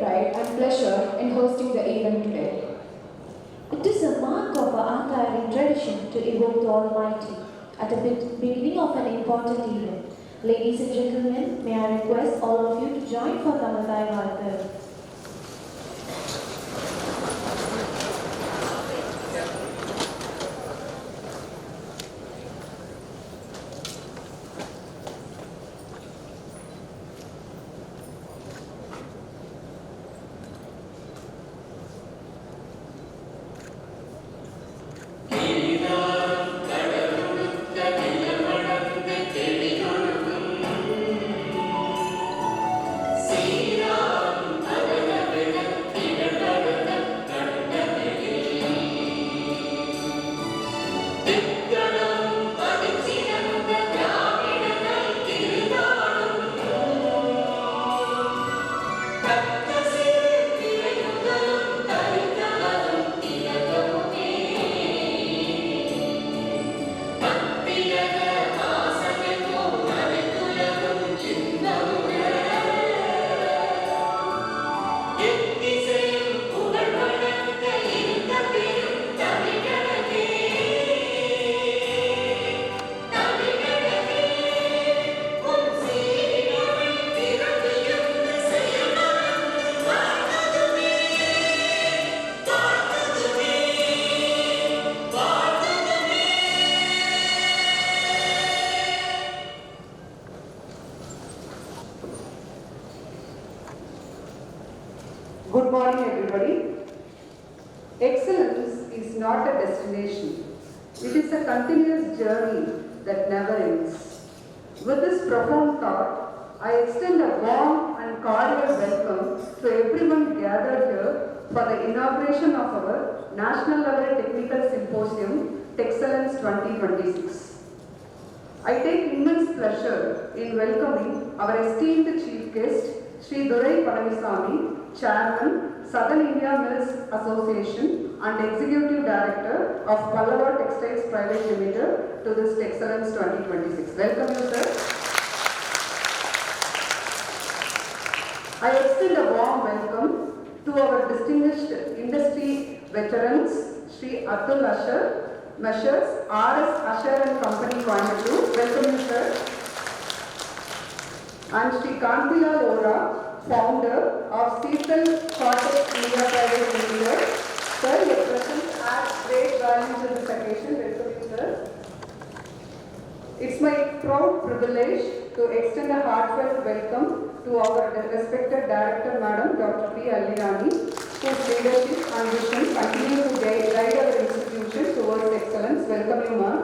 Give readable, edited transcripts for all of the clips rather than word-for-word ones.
pride and pleasure in hosting the event today. It is a mark of our untiring tradition to evoke the Almighty at the beginning of an important event. Ladies and gentlemen, may I request all of you to join for Kamadai Varthal. Good morning, everybody. Excellence is not a destination. It is a continuous journey that never ends. With this profound thought, I extend a warm and cordial welcome to everyone gathered here for the inauguration of our National Level Technical Symposium, Texcellence 2026. I take immense pleasure in welcoming our esteemed chief guest, Sri Durai Palamisamy, Chairman, Southern India Mills Association and Executive Director of Pallava Textiles Private Limited to this Texcellence 2026. Welcome you, sir. I extend a warm welcome to our distinguished industry veterans, Sri Atul Asher, Messrs. R.S. Asher and Company, Coimbatore. Welcome you, sir. And Sri Kantilal Ora, founder of Cecil Cortex India Private Limited. Sir, your presence adds great value to this occasion. Welcome you, sir. It's my proud privilege to extend a heartfelt welcome to our respected Director, Madam Dr. P. Allirani, whose leadership and vision continue to guide our institution towards excellence. Welcome you, ma'am.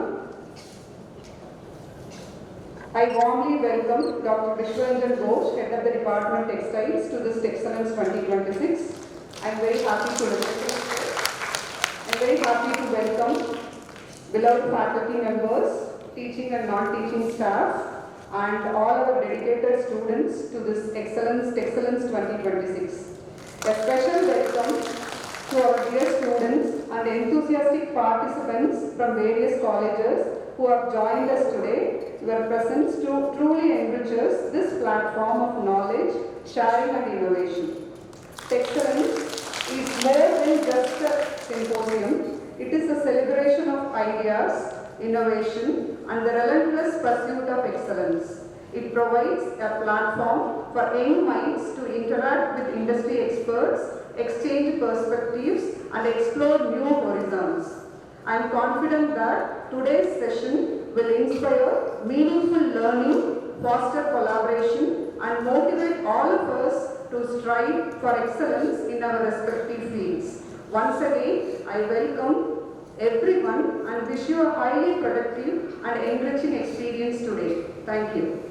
I warmly welcome Dr. Vishwaranjan Ghosh, Head of the Department Textiles, to this Texcellence 2026. I am very happy to welcome beloved faculty members, teaching and non-teaching staff, and all our dedicated students to this Texcellence 2026. A special welcome to our dear students and enthusiastic participants from various colleges who have joined us today. Your presence truly enriches this platform of knowledge, sharing and innovation. Texcellence is more than just a symposium. It is a celebration of ideas, innovation and the relentless pursuit of excellence. It provides a platform for young minds to interact with industry experts, exchange perspectives and explore new horizons. I am confident that today's session will inspire meaningful learning, foster collaboration and motivate all of us to strive for excellence in our respective fields. Once again, I welcome everyone and wish you a highly productive and enriching experience today. Thank you.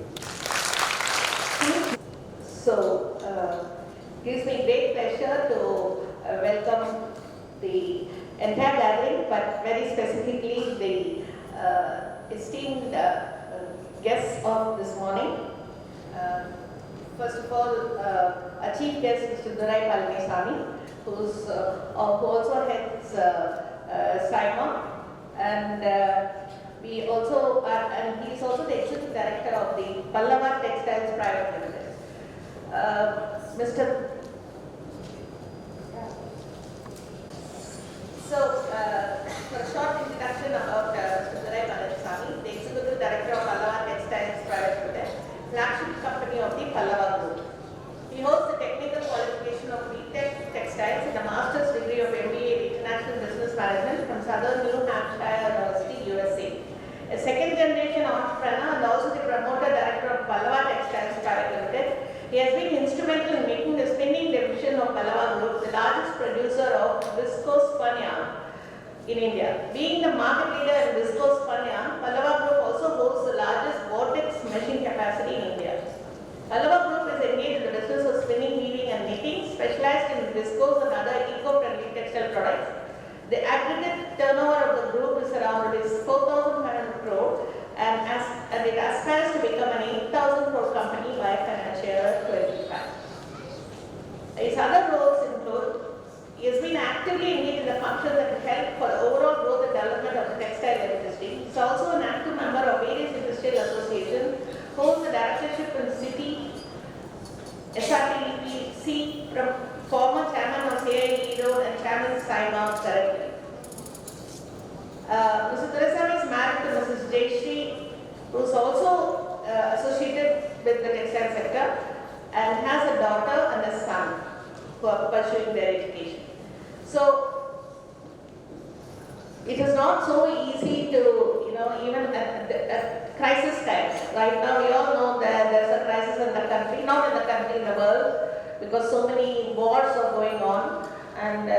So, gives me great pleasure to welcome the entire gathering, but very specifically the esteemed guests of this morning. First of all, our chief guest, Mr. Durai Palamisamy, who also heads SIMA, and we also are, and he is also the executive director of the Pallava Textiles Private Limited. Mr. producer of viscose spun yarn in India. Being the market leader in viscose spun yarn, Pallava Group also holds the largest vortex machine capacity in India. Pallava Group is engaged in the business of spinning, weaving and knitting, specialized in viscose and other eco-friendly textile products. The aggregate turnover of the group is around 4,500 crore and it aspires to become an 8,000 crore company by financial year 25. His other roles include, he has been actively engaged in the functions that help for the overall growth and development of the textile industry. He is also an active member of various industrial associations, holds the directorship in City, SRTPC, from former chairman of CIE Road and chairman Saigon currently. Mr. Thuresami is married to Mrs. Jayashree, who is also associated with the textile sector and has a daughter and a son who are pursuing their education. So, it is not so easy to, even at crisis times. Right now, we all know that there's a crisis in the country, not in the country, in the world, because so many wars are going on and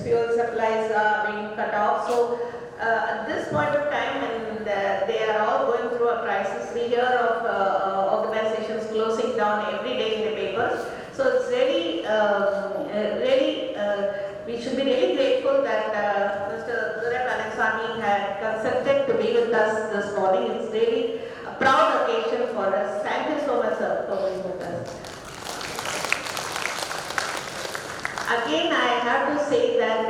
fuel supplies are being cut off. So, at this point of time, and they are all going through a crisis, we hear of organizations closing down every day in the papers. So it's really, we should be really grateful that Mr. Dureb Alaksami had consented to be with us this morning. It's really a proud occasion for us. Thank you so much, sir, for being with us. Again, I have to say that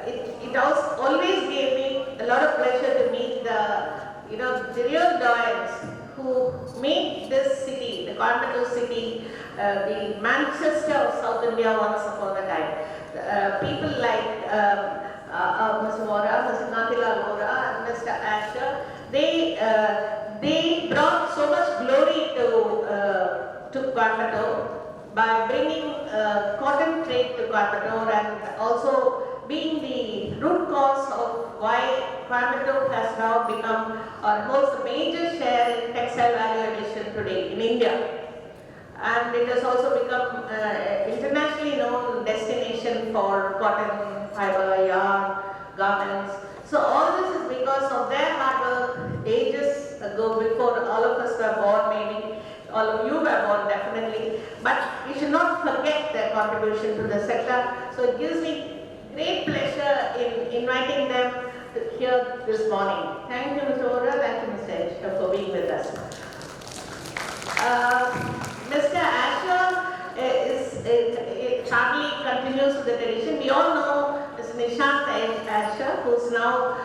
it always gave me a lot of pleasure to meet the real doyens who made this city, the Coimbatore city, the Manchester of South India once upon a time. People like Ms. Vora, Ms. Natila Vora, and Mr. Asher, they brought so much glory to Coimbatore by bringing cotton trade to Coimbatore and also being the root cause of why Coimbatore has now become or holds a major share in textile value addition today in India. And it has also become internationally known destination for cotton, fiber, yarn, garments. So all this is because of their hard work ages ago, before all of us were born, maybe all of you were born definitely. But we should not forget their contribution to the sector. So it gives me great pleasure in inviting them here this morning. Thank you, Mr. Ora. Thank you, Mr. Esha, for being with us. Mr. Asher hardly continues with the tradition. We all know Mr. Nishant Asher, who is now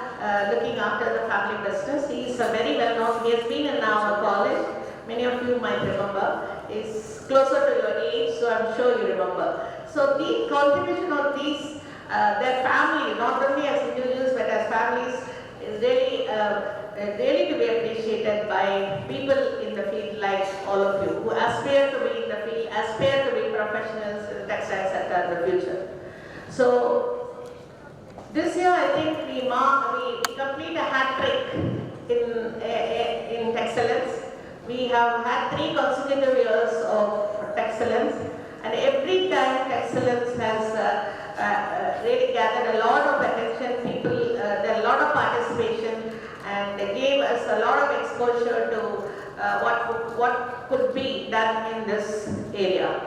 looking after the family business. He is very well known. He has been in our college. Many of you might remember. He is closer to your age, so I'm sure you remember. So the contribution of these, their family, not only as individuals but as families, is really really to be appreciated by people in the field like all of you who aspire to be in the field, aspire to be professionals in the textile sector in the future. So this year I think we complete a hat trick in Texcellence. We have had 3 consecutive years of Texcellence, and every time Texcellence has really gathered a lot of attention. People, there are a lot of participation, and they gave us a lot of exposure to what could be done in this area.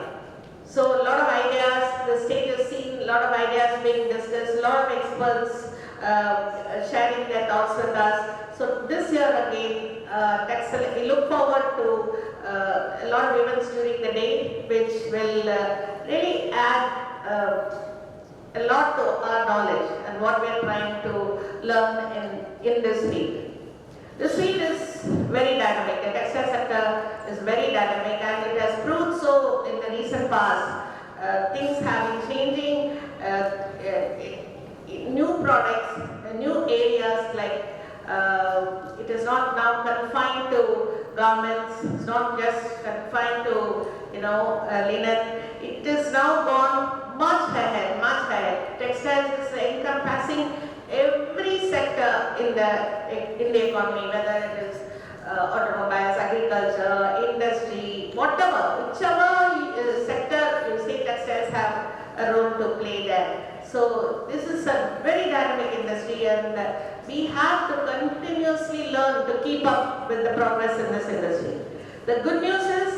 So a lot of ideas, the stage has seen a lot of ideas being discussed, a lot of experts sharing their thoughts with us. So this year again, Texcellence, we look forward to a lot of events during the day, which will really add a lot to our knowledge and what we are trying to learn in this field. This field is very dynamic. The textile sector is very dynamic, and it has proved so in the recent past. Things have been changing. New products, new areas like it is not now confined to garments. It's not just confined to linen. It is now gone much ahead, much ahead. Textiles is encompassing every sector in the economy, whether it is automobiles, agriculture, industry, whichever sector you say textiles have a role to play there. So this is a very dynamic industry, and we have to continuously learn to keep up with the progress in this industry. The good news is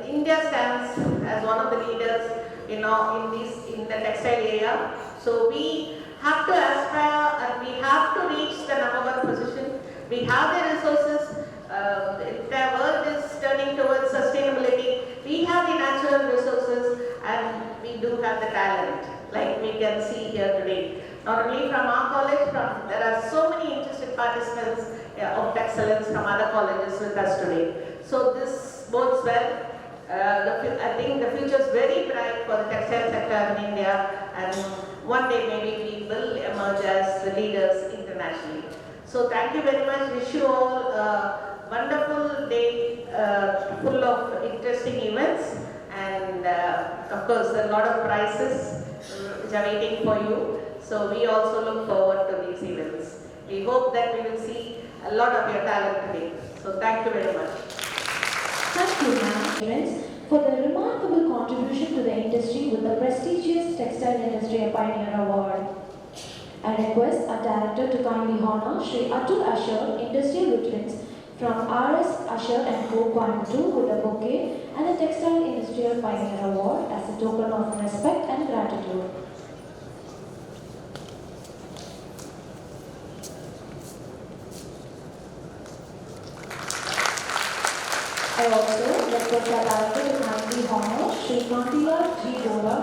India stands as one of the leaders, in the textile area. So we have to aspire and we have to reach the #1 position. We have the resources. The world is turning towards sustainability. We have the natural resources and we do have the talent, like we can see here today. Not only from our college, there are so many interested participants of Texcellence from other colleges with us today. So this bodes well. I think the future is very bright for the textile sector in India, and one day maybe we will emerge as the leaders internationally. So thank you very much. Wish you all a wonderful day full of interesting events, and of course a lot of prizes which are waiting for you. So we also look forward to these events. We hope that we will see a lot of your talent today. So thank you very much. Thank you, ma'am, for the remarkable contribution to the industry with the prestigious Textile Industry Pioneer Award. I request our director to kindly honor Shri Atul Ashar, Industrial Veterans from RS Ashar and Co. Coimbatore with a bouquet and a Textile Industrial Pioneer Award as a token of respect and gratitude. I also request our director to kindly honor Shri Kantila G. Gora,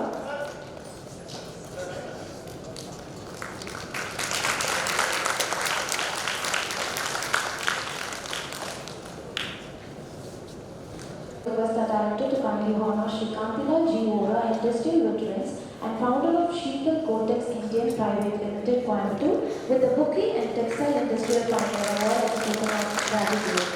to kindly honor Shri Kantila G. Gora, Industrial Veterans and founder of Sheetal Cortex Indian Private Limited, Coimbatore, with a bouquet and Textile Industrial Pioneer Award as a token of gratitude.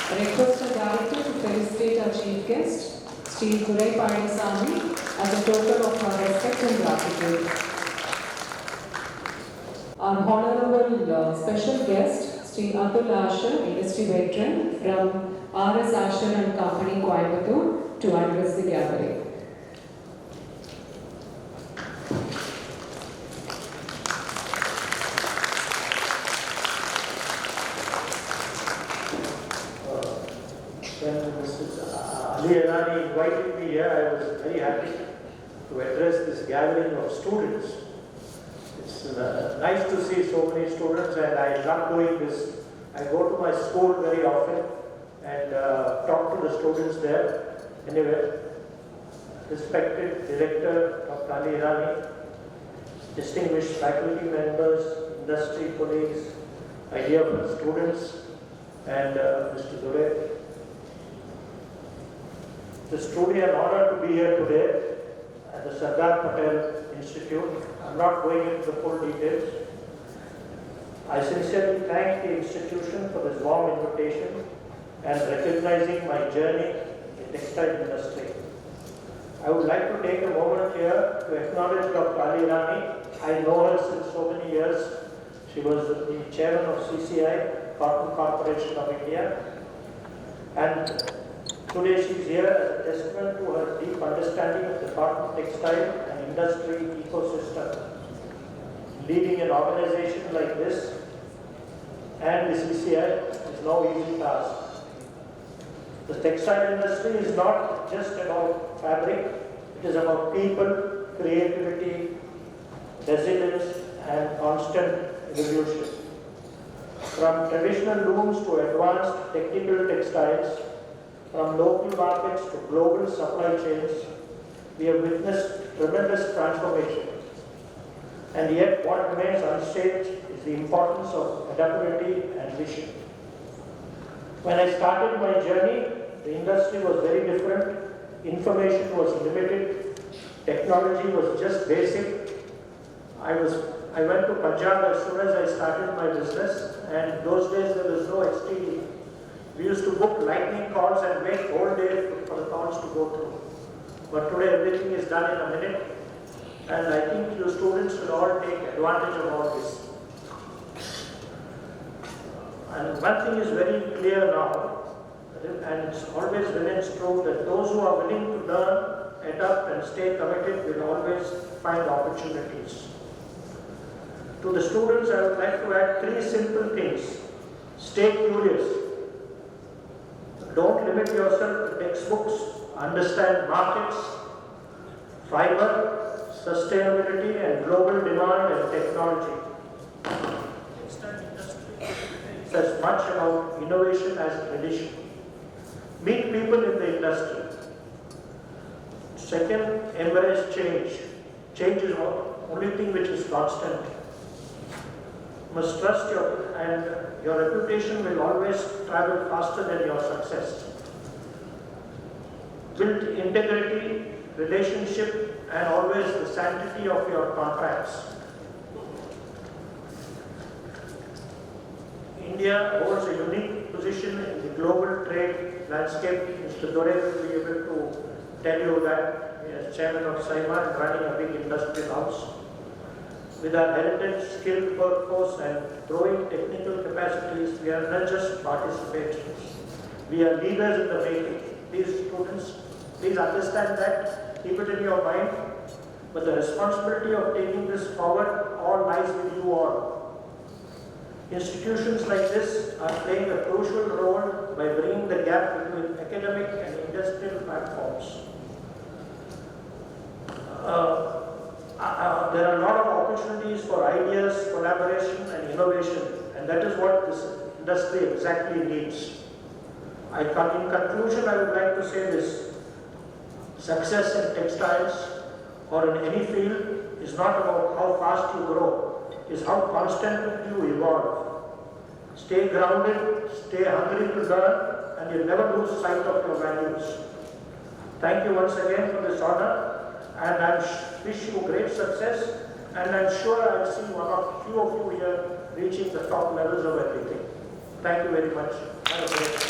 I request our director to felicitate our chief guest, Sri Kurai Panisamy, as a token of our respect and gratitude. Our honorable special guest, Sri Atul Ashar, industry veteran from RS Ashar and Company, Coimbatore, to address the gathering. When Mrs. Ali Irani invited me here, I was very happy to address this gathering of students. It's nice to see so many students, and I love doing this. I go to my school very often and talk to the students there. Anyway, respected Director Dr. Ali Irani, distinguished faculty members, industry colleagues, my dear students, and Mr. Dure. It's truly an honor to be here today at the Sardar Patel Institute. I'm not going into the full details. I sincerely thank the institution for this warm invitation and recognizing my journey in the textile industry. I would like to take a moment here to acknowledge Dr. Ali Irani. I know her since so many years. She was the chairman of CCI, Cotton Corporation of India. And today she is here as a testament to her deep understanding of the cotton, textile and industry ecosystem. Leading an organization like this and the CCI is no easy task. The textile industry is not just about fabric, it is about people, creativity, resilience and constant evolution. From traditional looms to advanced technical textiles, from local markets to global supply chains, we have witnessed tremendous transformation. And yet what remains unchanged is the importance of adaptability and vision. When I started my journey, the industry was very different, information was limited, technology was just basic. I went to Punjab as soon as I started my business, and those days there was no STD. We used to book lightning calls and wait all day for the calls months to go through. But today everything is done in a minute, and I think you students will all take advantage of all this. And one thing is very clear now, and it's always remains true, that those who are willing to learn, adapt and stay committed will always find opportunities. To the students, I would like to add 3 simple things. Stay curious. Don't limit yourself to textbooks. Understand markets, fiber, sustainability and global demand and technology. Textile industry is as much about innovation as tradition. Meet people in the industry. Second, embrace change. Change is the only thing which is constant. Must trust your reputation will always travel faster than your success. Build integrity, relationship, and always the sanctity of your contracts. India holds a unique position in the global trade landscape. Mr. Dore will be able to tell you that as chairman of SIMA and running a big industrial house. With our heritage, skilled workforce and growing technical capacities, we are not just participants. We are leaders in the making. These students, please understand that, keep it in your mind. But the responsibility of taking this forward all lies with you all. Institutions like this are playing a crucial role by bringing the gap between academic and industrial platforms. There are a lot of opportunities for ideas, collaboration and innovation, and that is what this industry exactly needs. In conclusion, I would like to say this: success in textiles or in any field is not about how fast you grow, it is how constantly you evolve. Stay grounded, stay hungry to learn, and you'll never lose sight of your values. Thank you once again for this honor. And I wish you great success, and I'm sure I'll see few of you here reaching the top levels of everything. Thank you very much. Have a great day.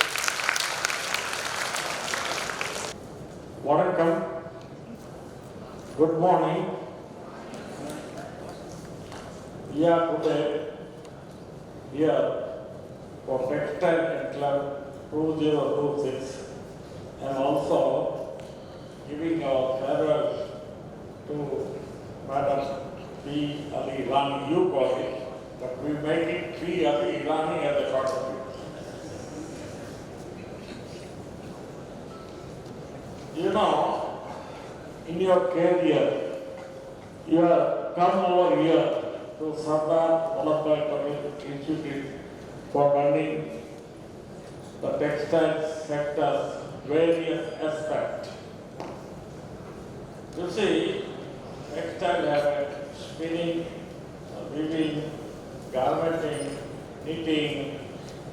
Vanakkam. Good morning. We are today here for Textile Club 2026 and also giving our farewell to Madam P. Ali Irani, you call it, but we make it P. Ali Irani as a short of it. You know, in your career, you have come over here to Sardar Vallabhbhai Patel Institute for learning the textile sector's various aspects. You see, textile have spinning, weaving, garmenting, knitting,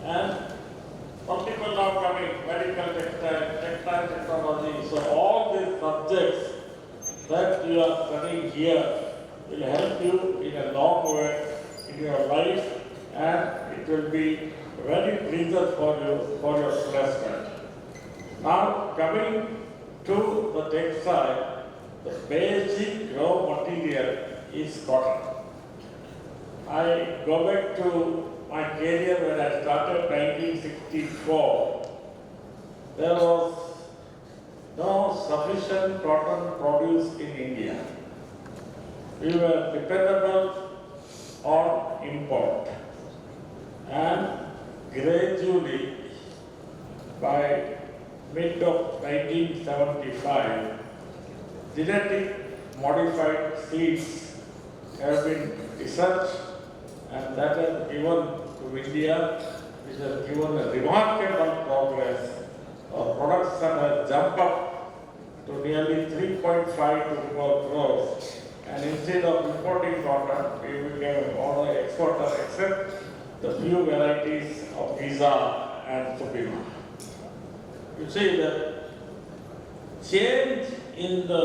and some people now coming medical textile technology. So all these subjects that you are studying here will help you in a long way in your life, and it will be very pleasant for you for your placement. Now coming to the textile. The basic raw material is cotton. I go back to my career when I started 1964. There was no sufficient cotton produced in India. We were dependable on import. And gradually, by mid of 1975, genetic modified seeds have been researched, and that has given to India, which has given a remarkable progress. Our production has jumped up to nearly 3.5 to 4 crores, and instead of importing cotton, we became all the exporter except the few varieties of Giza and Supima. You see the change in the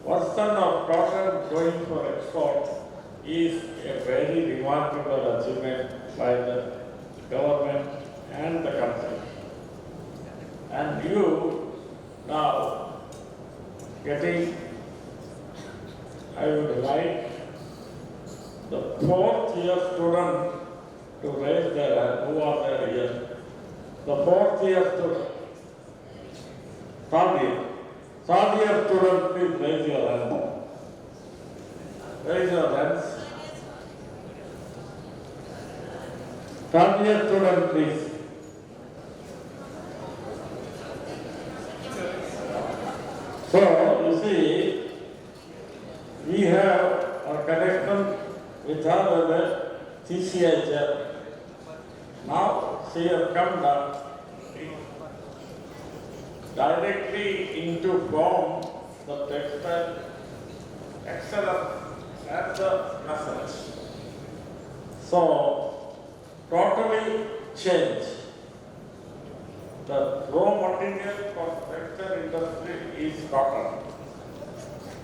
version of cotton going for export is a very remarkable achievement by the government and the country. And you now getting, I would like the fourth year student to raise their hand. Who are there here? The fourth year student. Third year student, please raise your hand. Raise your hands. Third year student, please. So, you see, we have a connection with her as a TCHL. Now, she has come down directly into form the textile excellence and the message. So, totally change. The raw material for textile industry is cotton,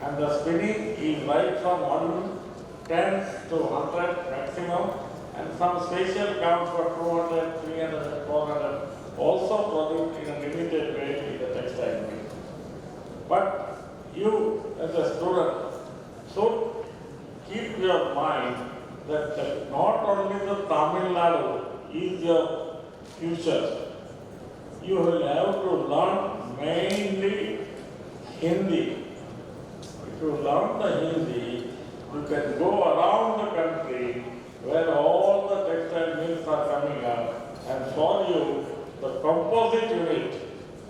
and the spinning is right from 110 to 100 maximum, and some special comes for 200, 300, 400, also produced in a limited way in the textile mill. But you as a student should keep your mind that not only the Tamil Nadu is your future. You will have to learn mainly Hindi. If you learn the Hindi, you can go around the country where all the textile mills are coming up, and for you, the composite unit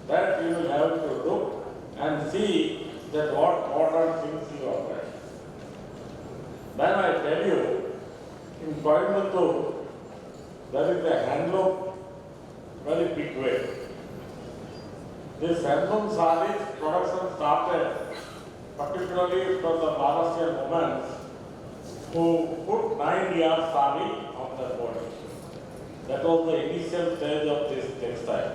that you will have to look and see that what modern things you are like. Then I tell you, in Coimbatore, there is a handloom very big way. This handloom sarees production started particularly for the Maharashtrian women who put 9 yards saree on their body. That was the initial stage of this textile.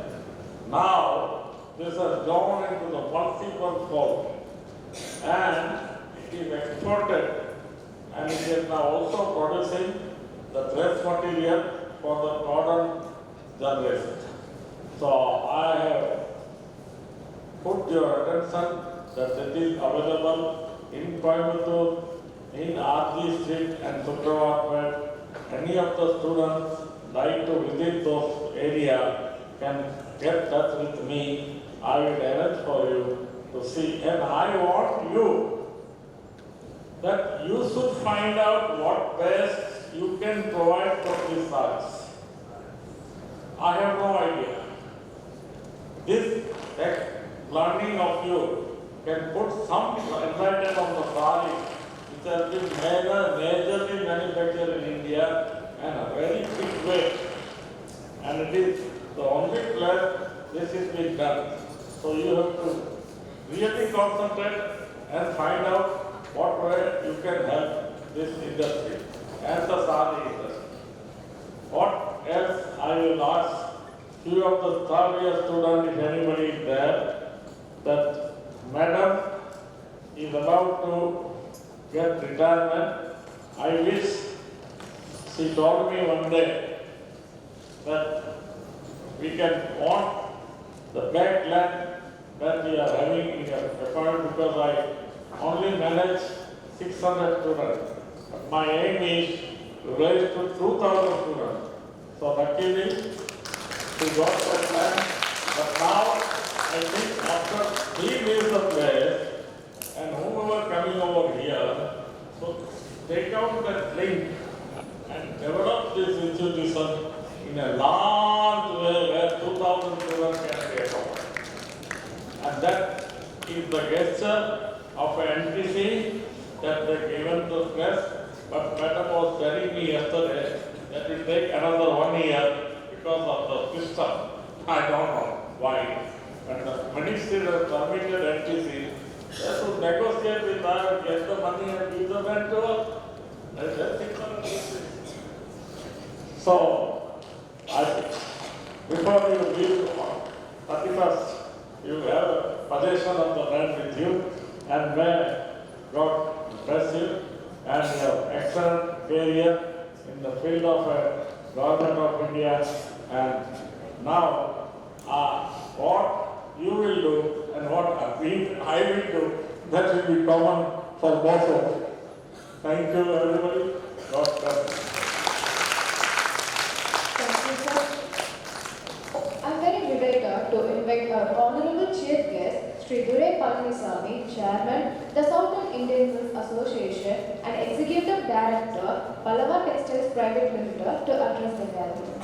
Now, this has gone into the multiple fold, and it is exported, and it is now also producing the dress material for the modern generation. So I have put your attention that it is available in Coimbatore, in RG Street and Sukravatpet. Any of the students like to visit those areas can get touch with me. I will arrange for you to see. And I want you that you should find out what best you can provide for these sarees. I have no idea. This learning of you can put some enlightenment on the saree which has been majorly manufactured in India in a very big way. And it is the only place this is being done. So you have to really concentrate and find out what way you can help this industry and the saree industry. What else I will ask few of the third year students, if anybody is there, that madam is about to get retirement. I wish she told me one day that we can want the backland that we are having in your department, because I only manage 600 students. But my aim is to raise to 2,000 students. So luckily, we got that plan. But now, I think after 3 days of place, and whoever coming over here, so take out that link and develop this institution in a large way where 2,000 students can get over. And that is the gesture of an NTC that they given to stress. But Madam was telling me yesterday that it will take another 1 year because of the system. I don't know why. But the ministry has permitted NTC, they should negotiate with us, get the money and give the rent to us. That's it. So, before you leave 31st, you have possession of the land with you, and may God bless you and your excellent career in the field of Government of India. And now, what you will do and what I will do, that will be common for both of you. Thank you, everybody. God bless. Thank you, sir. I'm very delighted to invite our Honorable Chief Guest, Sri Durai Palanisamy, Chairman, the Southern Indian Mills Association and Executive Director, Pallava Textiles Private Limited, to address the gathering.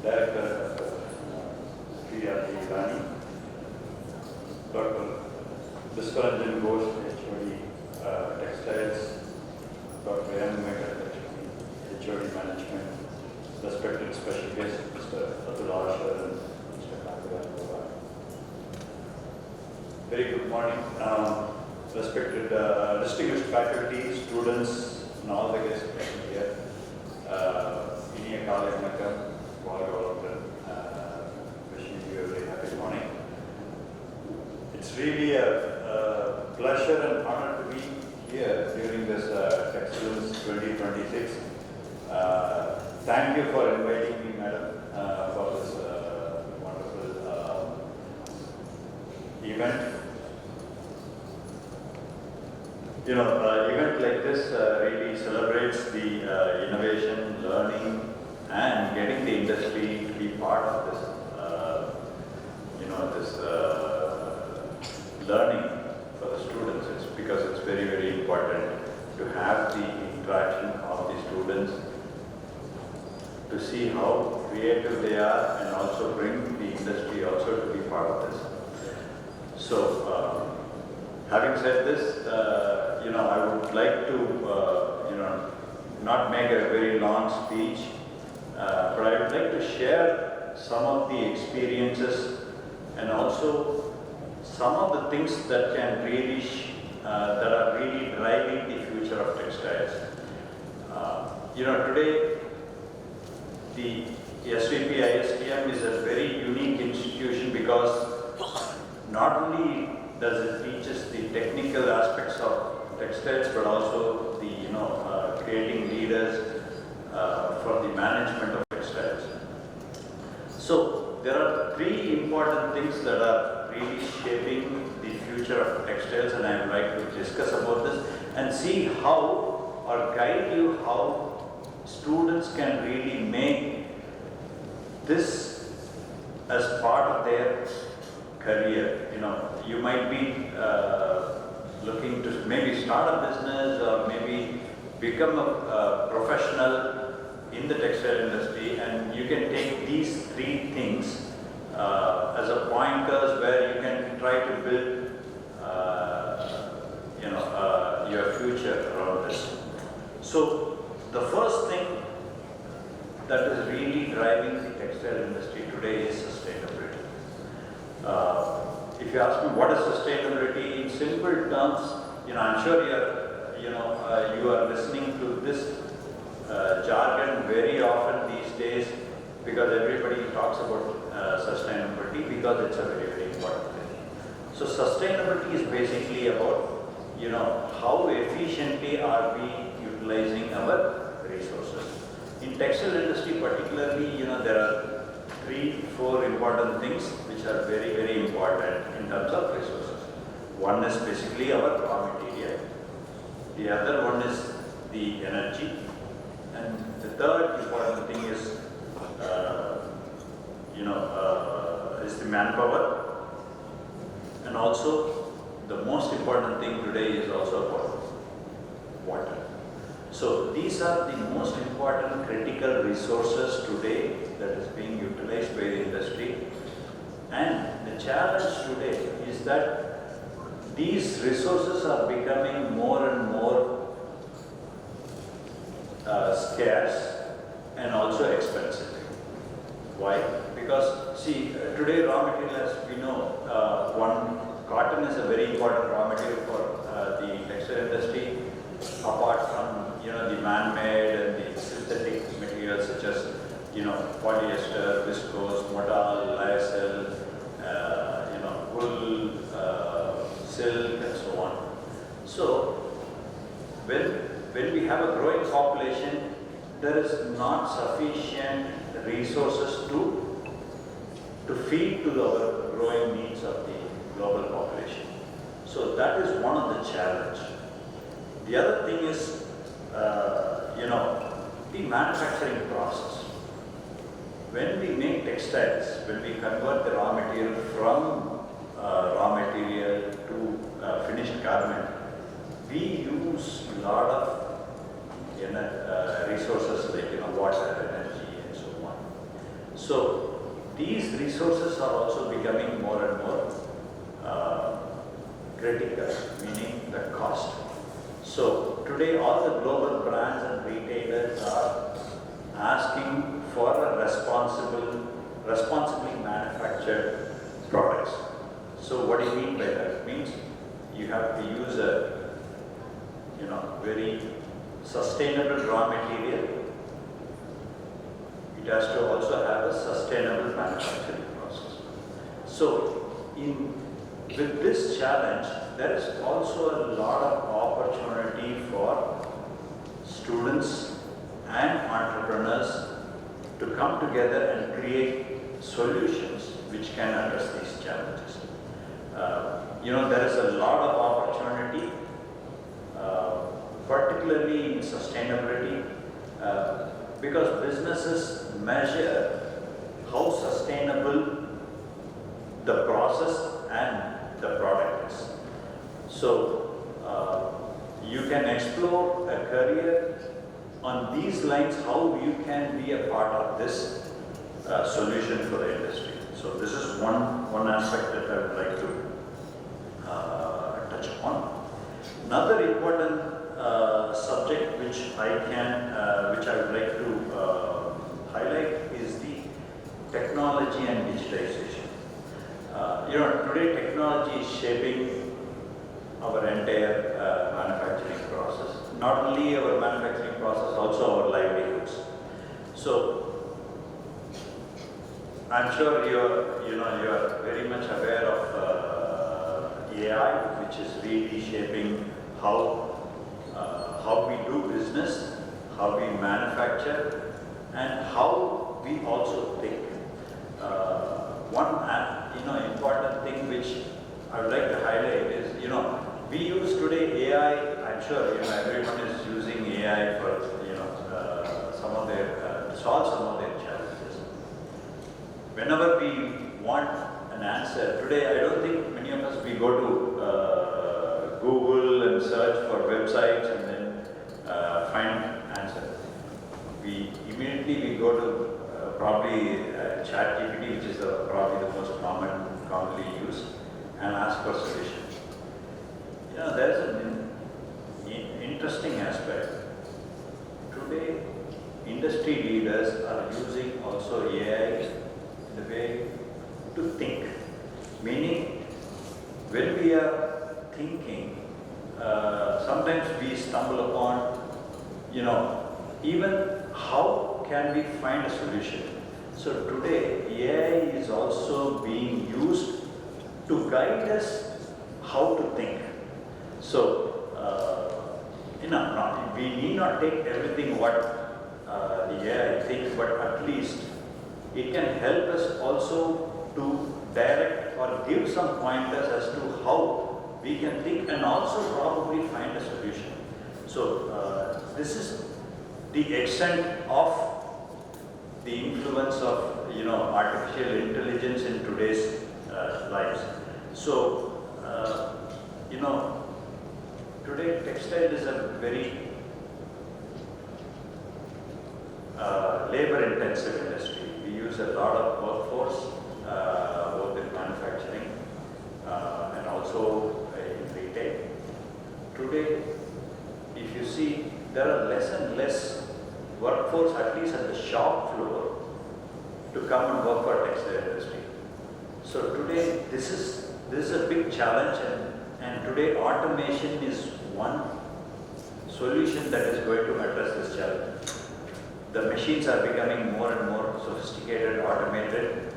Director Rani, Dr. Viswaranjan Ghosh, HOD Textiles, Dr. M. Mehta, HOD Management, respected special guest, Mr. Atul Asher and Mr. Kandigal. Very good morning. Respected distinguished faculty, students, and all the guests present here. Iniya Kale Vanakkam. Wishing you a very happy morning. It's really a pleasure and honor to be here during this Texcellence 2026. Thank you for inviting me, madam, for this wonderful event. You know, event like this really celebrates the innovation, learning, and getting the industry to be part of this, this learning for the students. It's because it's very, very important to have the interaction of the students, to see how creative they are, and also bring the industry also to be part of this. So, having said this, I would like to, not make a very long speech. But I would like to share some of the experiences and also some of the things that can really, that are really driving the future of textiles. Today the SVPISTM is a very unique institution because not only does it teach us the technical aspects of textiles, but also the creating leaders for the management of textiles. So there are three important things that are really shaping the future of textiles, and I would like to discuss about this and see how, or guide you how students can really make this as part of their career. You might be looking to maybe start a business or maybe become a professional in the textile industry, and you can take these three things as a pointers where you can try to build your future around this. So the first thing that is really driving the textile industry today is sustainability. If you ask me what is sustainability in simple terms, I'm sure you are listening to this jargon very often these days, because everybody talks about sustainability because it's a very, very important thing. So sustainability is basically about how efficiently are we utilizing our resources. In textile industry particularly, there are 3-4 important things which are very, very important in terms of resources. One is basically our raw material. The other one is the energy. And the third important thing is, is the manpower. And also, the most important thing today is also about water. So these are the most important critical resources today that is being utilized by the industry. And the challenge today is that these resources are becoming more and more scarce and also expensive. Why? Because today raw material, as we know, cotton is a very important raw material for the textile industry, apart from the man-made and the synthetic materials such as polyester, viscose, modal, lyocell, wool, silk, and so on. So when when we have a growing population, there is not sufficient resources to feed to the growing needs of the global population. So that is one of the challenge. The other thing is, the manufacturing process. When we make textiles, when we convert the raw material from raw material to finished garment, we use a lot of resources like water, energy, and so on. So these resources are also becoming more and more critical, meaning the cost. So today all the global brands and retailers are asking for a responsibly manufactured products. So what do you mean by that? It means you have to use a very sustainable raw material. It has to also have a sustainable manufacturing process. So with this challenge, there is also a lot of opportunity for students and entrepreneurs to come together and create solutions which can address these challenges. There is a lot of opportunity, particularly in sustainability, because businesses measure how sustainable the process and the product is. So you can explore a career on these lines, how you can be a part of this solution for the industry. So this is one aspect that I would like to touch upon. Another important subject which I would like to highlight is the technology and digitization. Today technology is shaping our entire manufacturing process. Not only our manufacturing process, also our livelihoods. So I'm sure you are very much aware of AI, which is really shaping how we do business, how we manufacture, and how we also think. One important thing which I would like to highlight is, we use today AI. I'm sure everyone is using AI for some of their to solve some of their challenges. Whenever we want an answer today, I don't think many of us we go to Google and search for websites and then find answer. We immediately go to probably ChatGPT, which is probably the most commonly used, and ask for solution. There's an interesting aspect. Today, industry leaders are using also AI in the way to think. Meaning, when we are thinking, sometimes we stumble upon, even how can we find a solution. So today, AI is also being used to guide us how to think. So, we need not take everything what the AI thinks, but at least it can help us also to direct or give some pointers as to how we can think and also probably find a solution. So, this is the extent of the influence of artificial intelligence in today's lives. So, today textile is a very labor-intensive industry. We use a lot of workforce, both in manufacturing and also in retail. Today, if you see, there are less and less workforce, at least at the shop floor, to come and work for textile industry. So today, this is a big challenge, and today automation is one solution that is going to address this challenge. The machines are becoming more and more sophisticated, automated.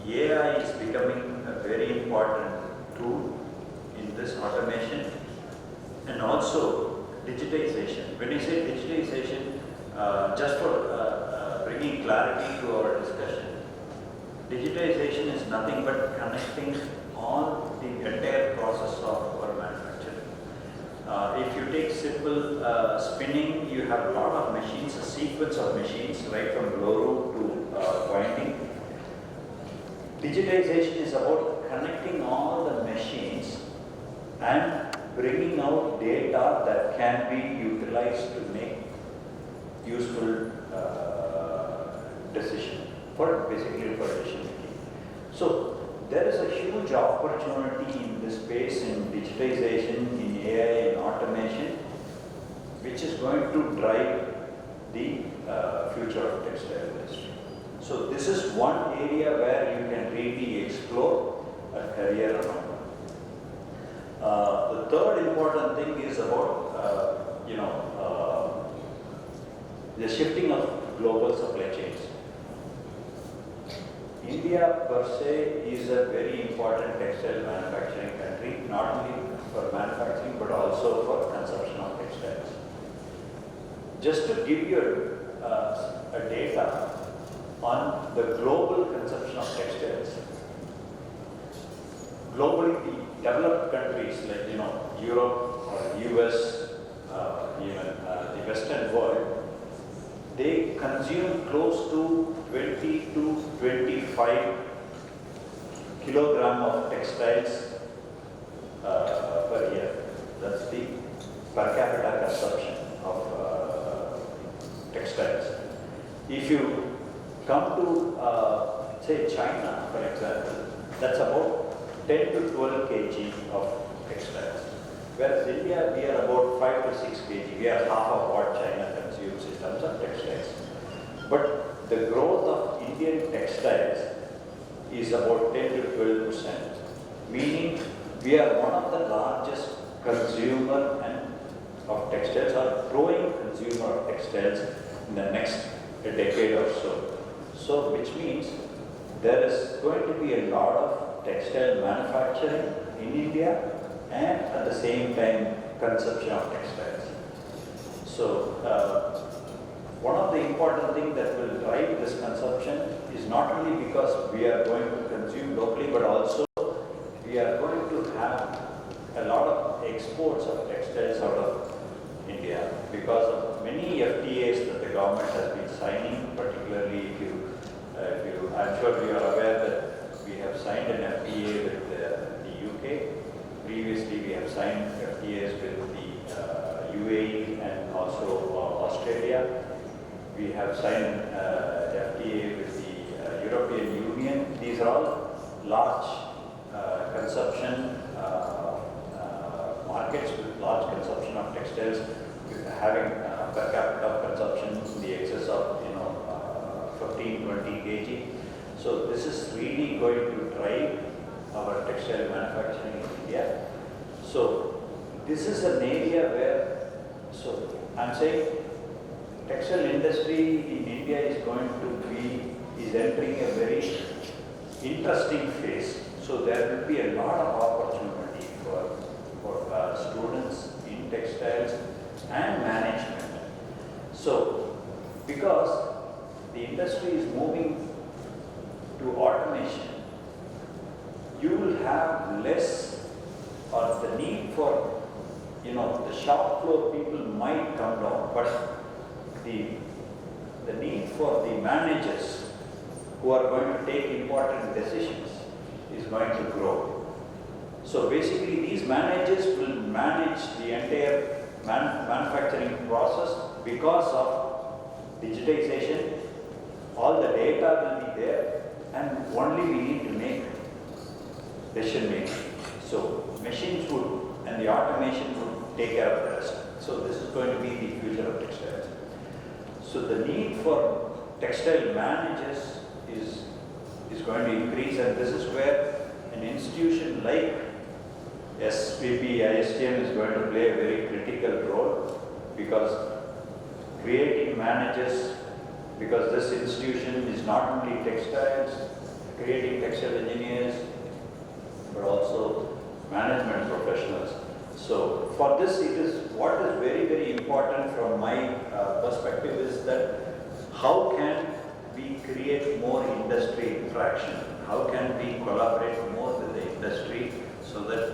AI is becoming a very important tool in this automation, and also digitization. When I say digitization, just for bringing clarity to our discussion, digitization is nothing but connecting all the entire process of our manufacturing. If you take simple spinning, you have a lot of machines, a sequence of machines, right from blow room to winding. Digitization is about connecting all the machines and bringing out data that can be utilized to make useful decision basically for decision making. So there is a huge opportunity in this space in digitization, in AI, in automation, which is going to drive the future of textile industry. So this is one area where you can really explore a career around. The third important thing is about the shifting of global supply chains. India per se is a very important textile manufacturing country, not only for manufacturing but also for consumption of textiles. Just to give you a data on the global consumption of textiles, globally the developed countries like Europe or US, even the Western world, they consume close to 20 to 25 kilogram of textiles per year. That's the per capita consumption of textiles. If you come to say China, for example, that's about 10 to 12 kg of textiles. Whereas India, we are about 5 to 6 kg. We are half of what China consumes in terms of textiles. But the growth of Indian textiles is about 10 to 12%, meaning we are one of the largest consumer of textiles or growing consumer of textiles in the next decade or so. So, which means there is going to be a lot of textile manufacturing in India and at the same time consumption of textiles. So, one of the important things that will drive this consumption is not only because we are going to consume locally, but also we are going to have a lot of exports of textiles out of India because of many FTAs that the government has been signing, particularly I'm sure you are aware that we have signed an FTA with the UK. Previously, we have signed FTAs with the UAE and also Australia. We have signed FTA with the European Union. These are all large consumption markets with large consumption of textiles, with having per capita consumption in the excess of 15-20 kg. So this is really going to drive our textile manufacturing in India. So this is an area where, so I'm saying textile industry in India is entering a very interesting phase. So there will be a lot of opportunity for students in textiles and management. So because the industry is moving to automation, you will have less, or the need for, the shop floor people might come down, but the need for the managers who are going to take important decisions is going to grow. So basically these managers will manage the entire manufacturing process because of digitization. All the data will be there and only we need to make decision making. So machines would and the automation would take care of the rest. So this is going to be the future of textiles. So the need for textile managers is going to increase, and this is where an institution like SVPISTM is going to play a very critical role, because creating managers, because this institution is not only textiles, creating textile engineers, but also management professionals. So for this, it is what is very, very important from my perspective is that how can we create more industry interaction? How can we collaborate more with the industry so that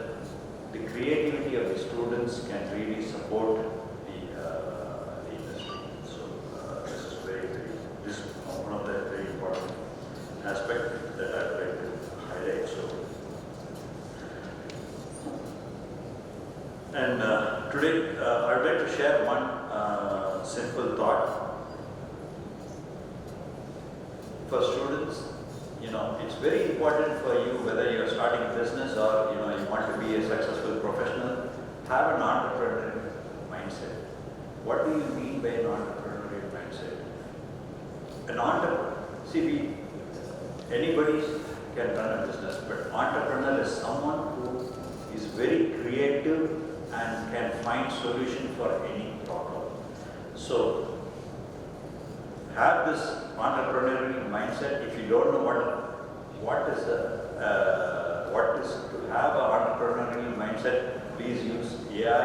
the creativity of the students can really support the industry? So this is this is one of the very important aspects that I would like to highlight. And today I would like to share one simple thought. For students, it's very important for you, whether you're starting a business or you want to be a successful professional, have an entrepreneurial mindset. What do you mean by an entrepreneurial mindset? An entrepreneur, anybody can run a business, but entrepreneur is someone who is very creative and can find solution for any problem. So have this entrepreneurial mindset. If you don't know what is to have an entrepreneurial mindset, please use AI.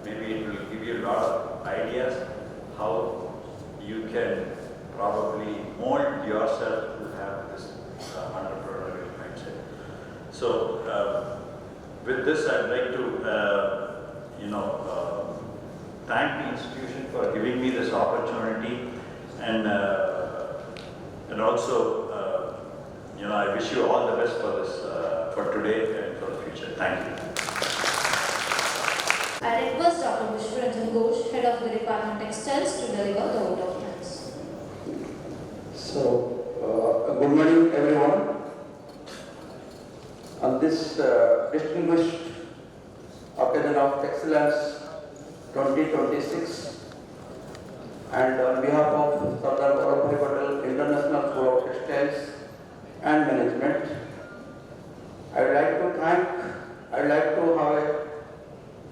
Maybe it will give you a lot of ideas how you can probably mold yourself to have this entrepreneurial mindset. So with this, I'd like to thank the institution for giving me this opportunity, and also I wish you all the best for this for today and for the future. Thank you. I request Dr. Vishwaranjan Ghosh, Head of the Department Textiles, to deliver the vote of thanks. So, good morning everyone. On this distinguished occasion of Texcellence 2026, and on behalf of Sardar Vallabhbhai Patel International School of Textiles and Management, I would like to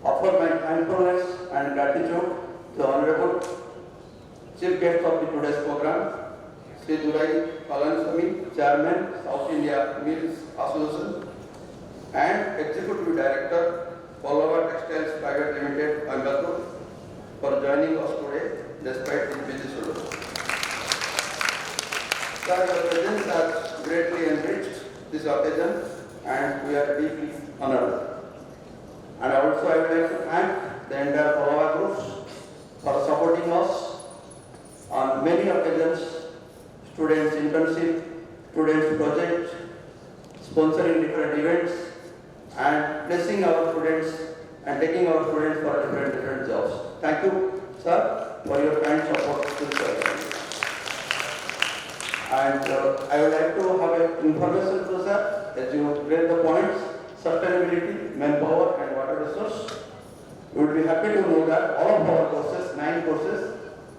offer my thankfulness and gratitude to the Honorable Chief Guest of the today's program, Sri Durai Palaniswamy, Chairman, South India Mills Association, and Executive Director, Pallava Textiles Private Limited, Coimbatore, for joining us today despite his busy schedule. Sir, your presence has greatly enriched this occasion, and we are deeply honored. And also I would like to thank the entire Pallava groups for supporting us on many occasions: students' internship, students' project, sponsoring different events, and placing our students and taking our students for different jobs. Thank you, sir, for your kind support to this program. And I would like to have an information to sir, as you read the points: sustainability, manpower, and water resource. We would be happy to know that all of our courses, 9 courses,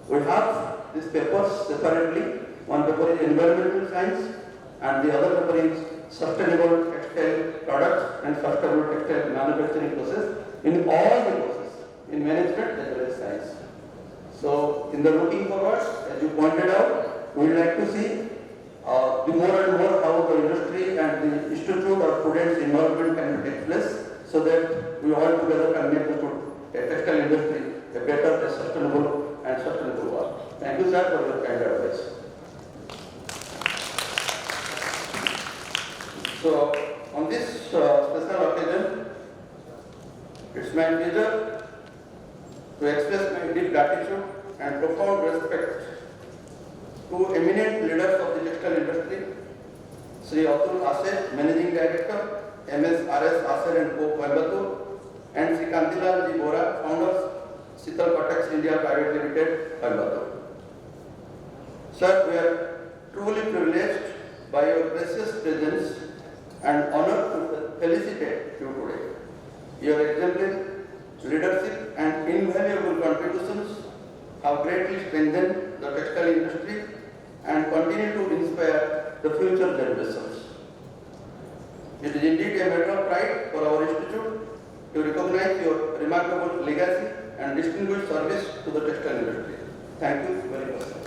we have these papers separately. One paper is environmental science, and the other paper is sustainable textile products and sustainable textile manufacturing process in all the courses, in management as well as science. So, in the looking forward, as you pointed out, we would like to see the more and more how the industry and the institute or students' involvement can take place, so that we all together can make the textile industry a better, sustainable world. Thank you, sir, for your kind advice. So, on this special occasion, it's my pleasure to express my deep gratitude and profound respect to eminent leaders of the textile industry, Sri Atul Asher, Managing Director, MS/RS Asher & Co. Coimbatore, and Sri Kantilal Ji Bora, Founders, Sital Patex India Private Limited, Coimbatore. Sir, we are truly privileged by your precious presence and honored to felicitate you today. Your exemplary leadership and invaluable contributions have greatly strengthened the textile industry and continue to inspire the future generations. It is indeed a matter of pride for our institute to recognize your remarkable legacy and distinguished service to the textile industry. Thank you very much, sir.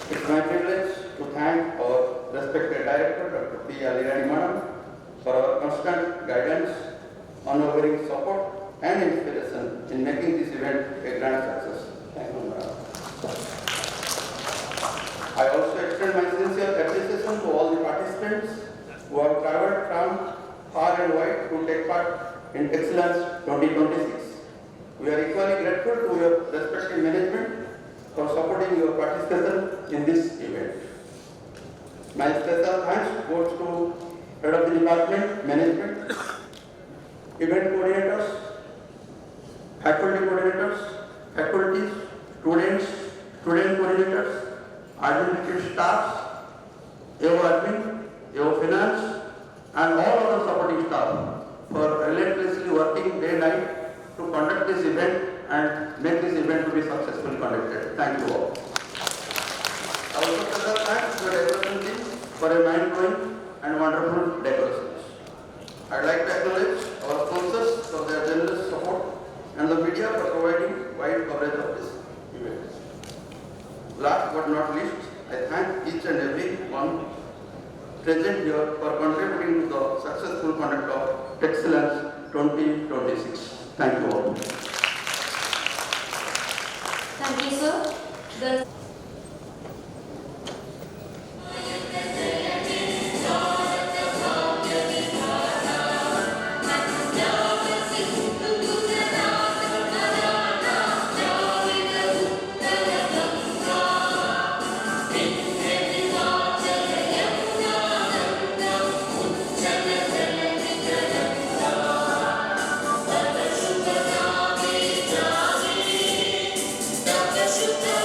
It's my privilege to thank our respected director, Dr. P. Alirani Madam, for our constant guidance unwavering support and inspiration in making this event a grand success. Thank you, madam. I also extend my sincere appreciation to all the participants who have traveled from far and wide to take part in Texcellence 2026. We are equally grateful to your respective management for supporting your participation in this event. My special thanks goes to Head of the Department, Management, event coordinators, faculty coordinators, faculties, students, student coordinators, administrative staffs, AO Admin, AO Finance, and all other supporting staff for relentlessly working day and night to conduct this event and make this event to be successfully conducted. Thank you all. I also special thanks to the decoration team for a mind-blowing and wonderful decorations. I'd like to acknowledge our sponsors for their generous support and the media for providing wide coverage of this event. Last but not least, I thank each and every one present here for contributing to the successful conduct of Texcellence 2026. Thank you all. Thank you, sir. The Shukra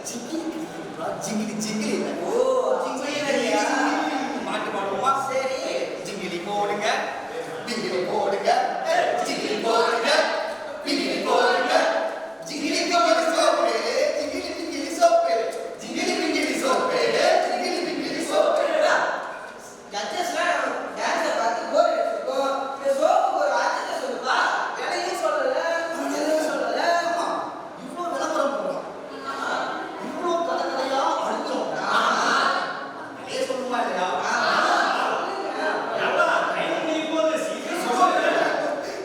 Jingli jingli. Oh, jingli ya. Maட்டு சரி. Jingli போடுங்க. Bingli போடுங்க. Jingli போடுங்க. Bingli போடுங்க. Jingli bingli சோப்பு. Jingli bingli சோப்பு. Jingli bingli சோப்பு. Jingli bingli சோப்பு. ஜட்ஜஸ்ல டான்ஸ் பார்த்து போர் அடிச்சுக்கோ. இந்த சோப்புக்கு ஒரு அர்த்தத்தை சொல்லுப்பா. எதையும் சொல்லல. எதையும் சொல்லல. இவ்ளோ விளம்பரம் போடுறோம். இவ்ளோ கதையா அழுகுறோம். அதே சொல்லுவா இல்லையா?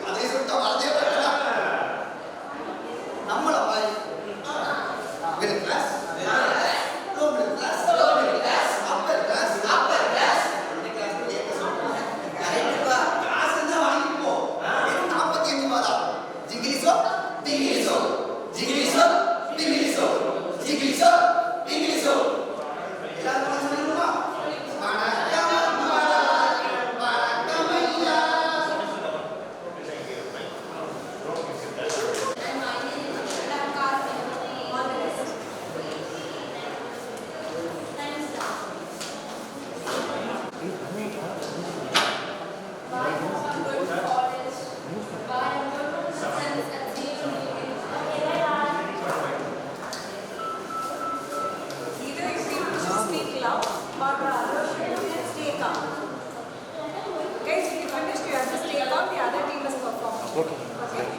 அதே சொல்லிட்டா வரதே வரலாம். நம்மள பாய் middle class, low middle class, upper class, middle class ஏத்த சொல்றேன். கரெக்ட்டா காசு தான் வாங்கிப்போ. 45 ரூபாய் தான். ஜிங்கிலி சோ, பிங்கிலி சோ, ஜிங்கிலி சோ, பிங்கிலி சோ, ஜிங்கிலி சோ, பிங்கிலி சோ. எல்லாரும் சொல்லுமா? Either if you speak loud or stay calm. Guys, if you finished, you have to stay calm. The other team is performing. Okay.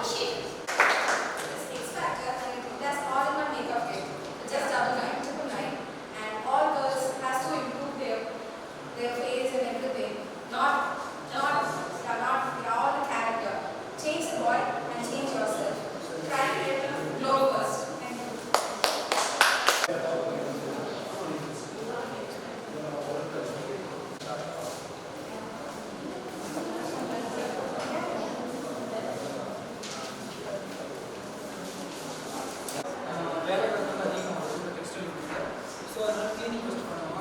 shit. It's X Factor and it has all in one makeup kit. Just 9999 and all girls has to improve their face and everything. Not all the character. Change the boy and change yourself. Try to get a glow first. Thank you. So அதனால cleaning first பண்ணுவோம்.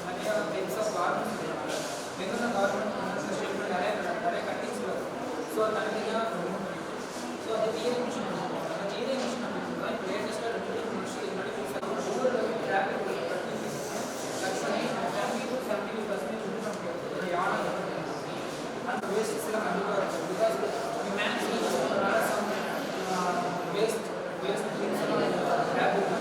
நிறைய types of garments இருக்கு. என்னென்ன garment ஷேப்ல நிறைய cuttings வரும். So அது தனித்தனியாக ரிமூவ் பண்ணிட்டு ஸோ அது டிஏ மிஷின் பண்ணுவோம். அந்த டிஏ மிஷின் அப்படின்னா இப்போ லேட்டஸ்ட்டாக 2 வருஷத்துக்கு முன்னாடி ஒவ்வொரு ஃபேப்ரிக் கட்டிங் கட் பண்ணி 70 to 72% வந்து நமக்கு யானை அந்த வேஸ்ட்ஸ்லாம் கண்டிப்பாக இருக்கும். பிகாஸ் மேக்ஸ் பண்ணுறதுனால சம் வேஸ்ட் திங்ஸ் எல்லாம் fabric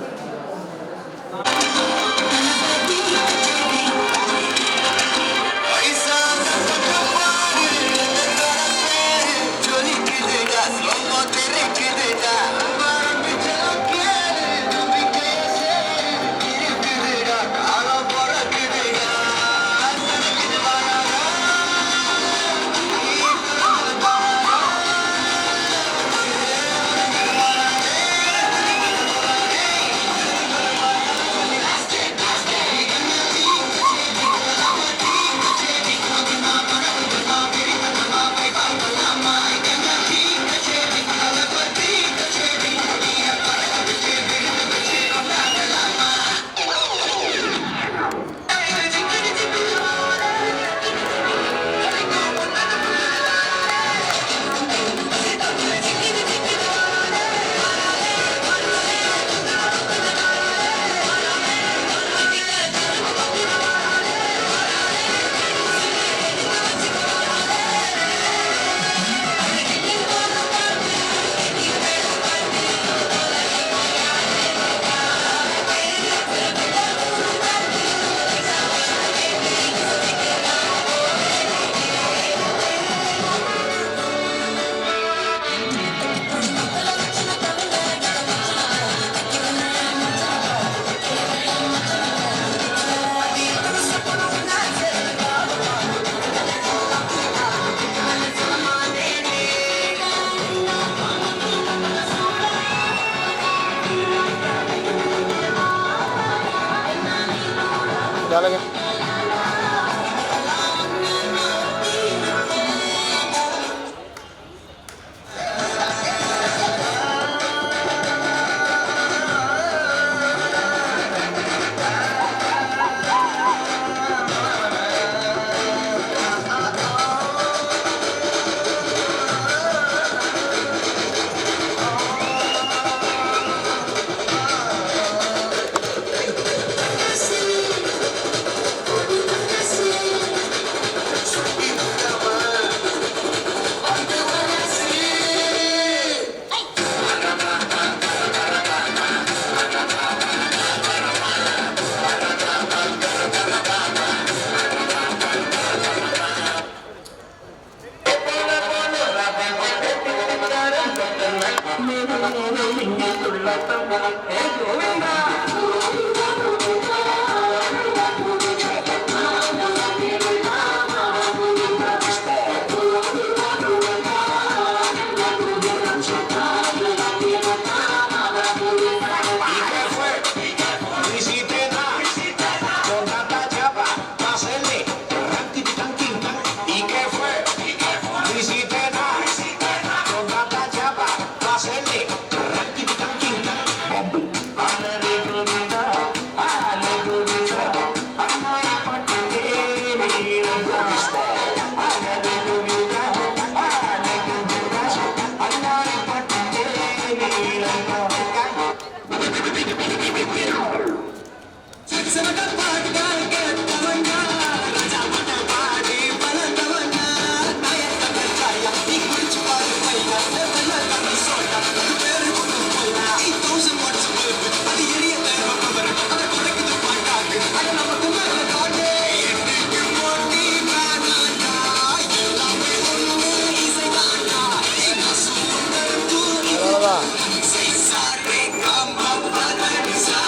Say sa re ga ma pa da ni sa.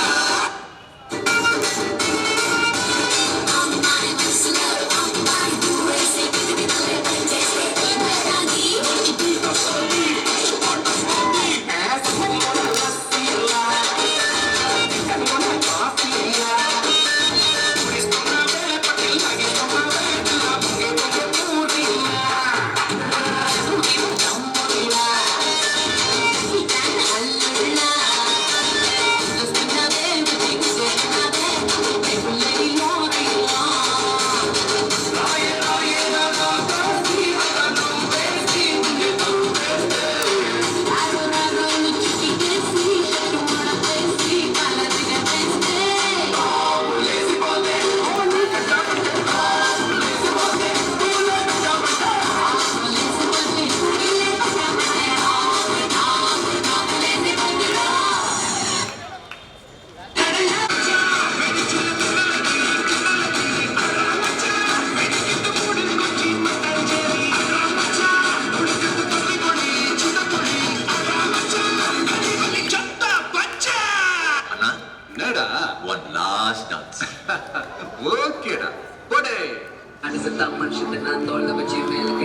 One last dance. Okay, da. Pode. And the Taman Shitana told the Chimel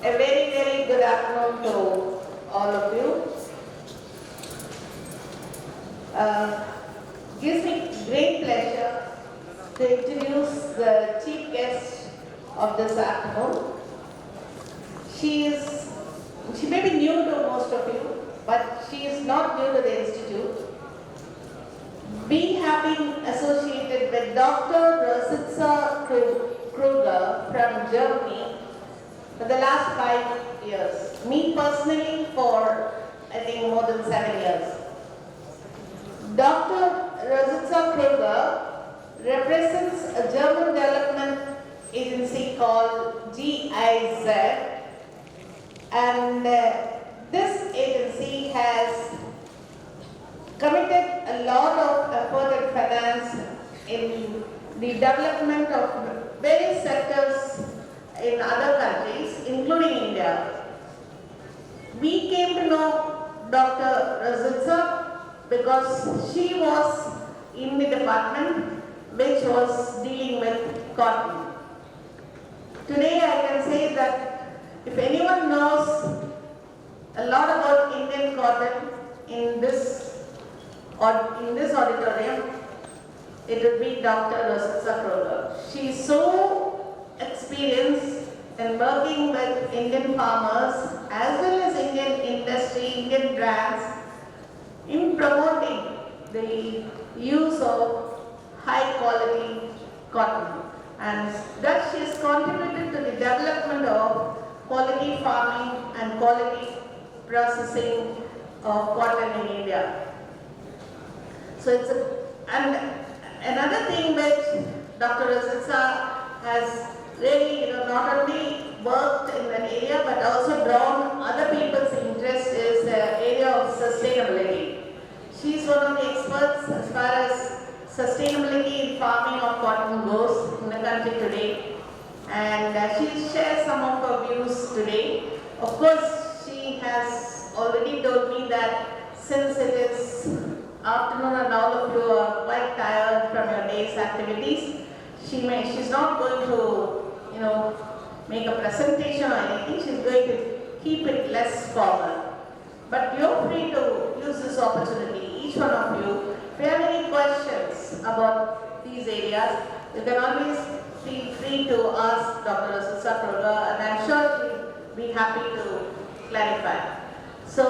A very, very good afternoon to all of you. Gives me great pleasure to introduce the chief guest of this afternoon. She may be new to most of you, but she is not new to the Institute. Being having associated with Dr. Rositza Kruger from Germany for the last 5 years. Me personally for, I think, more than 7 years. Dr. Rositza Kruger represents a German development agency called GIZ, and this agency has committed a lot of effort and finance in the development of various sectors in other countries, including India. We came to know Dr. Razitsa because she was in the department which was dealing with cotton. Today I can say that if anyone knows a lot about Indian cotton in this auditorium, it would be Dr. Razitsa Kroger. She is so experienced in working with Indian farmers as well as Indian industry, Indian brands in promoting the use of high quality cotton, and that she has contributed to the development of quality farming and quality processing of cotton in India. So it's and another thing which Dr. Razitsa has really not only worked in an area but also drawn other people's interest is the area of sustainability. She is one of the experts as far as sustainability in farming of cotton goes in the country today, and she will share some of her views today. Of course, she has already told me that since it is afternoon and all of you are quite tired from your day's activities, she's not going to make a presentation or anything. She's going to keep it less formal. But you're free to use this opportunity, each one of you. If you have any questions about these areas, you can always feel free to ask Dr. Razitsa Kroger, and I'm sure she'll be happy to clarify. So,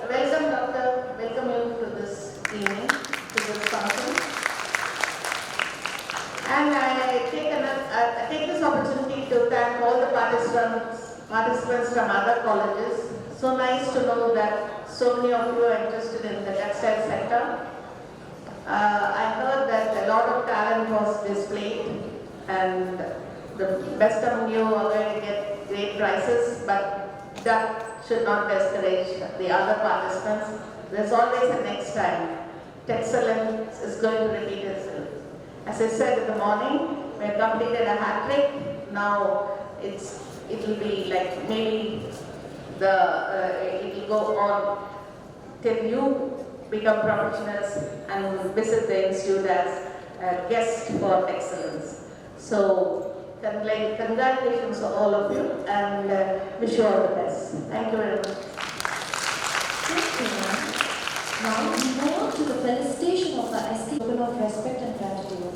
welcome Doctor, welcome you to this evening, to this function. And I take this opportunity to thank all the participants from other colleges. So nice to know that so many of you are interested in the textile sector. I heard that a lot of talent was displayed, and the best among you are going to get great prizes, but that should not discourage the other participants. There's always a next time. Texcellence is going to repeat itself. As I said in the morning, we have completed a hat trick. Now it will be like maybe it will go on till you become professionals and visit the institute as a guest for Texcellence. So congratulations to all of you, and wish you all the best. Thank you very much. Thank you, ma'am. Now we move on to the felicitation of the ST token of respect and gratitude.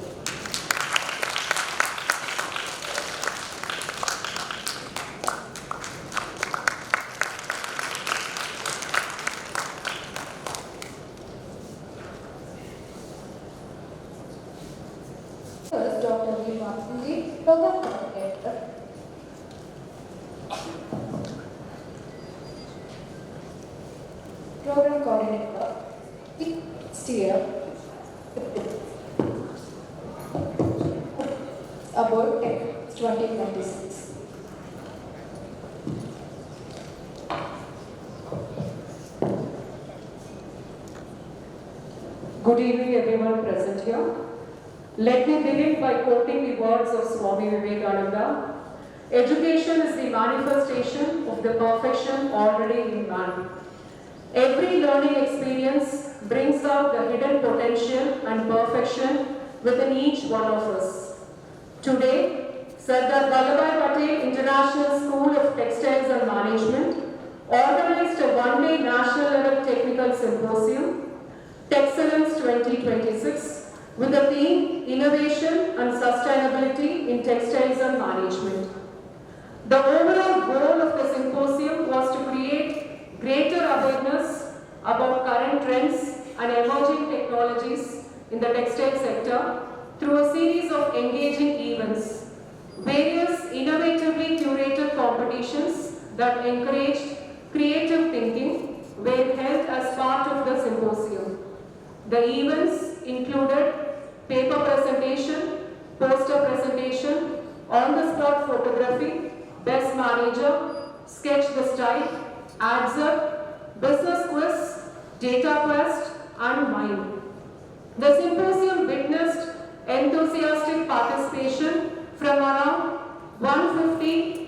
First, Dr. V. Martinji, Program Coordinator. Program Coordinator, Steer, about Tech 2026. Good evening everyone present here. Let me begin by quoting the words of Swami Vivekananda. Education is the manifestation of the perfection already in man. Every learning experience brings out the hidden potential and perfection within each one of us. Today, Sardar Vallabhbhai Patel International School of Textiles and Management organized a one-day national level technical symposium, Texcellence 2026, with the theme Innovation and Sustainability in Textiles and Management. The overall goal of the symposium was to create greater awareness about current trends and emerging technologies in the textile sector through a series of engaging events. Various innovatively curated competitions that encouraged creative thinking were held as part of the symposium. The events included paper presentation, poster presentation, on-the-spot photography, best manager, sketch the style, adds up, business quiz, data quest, and mime. The symposium witnessed enthusiastic participation from around 150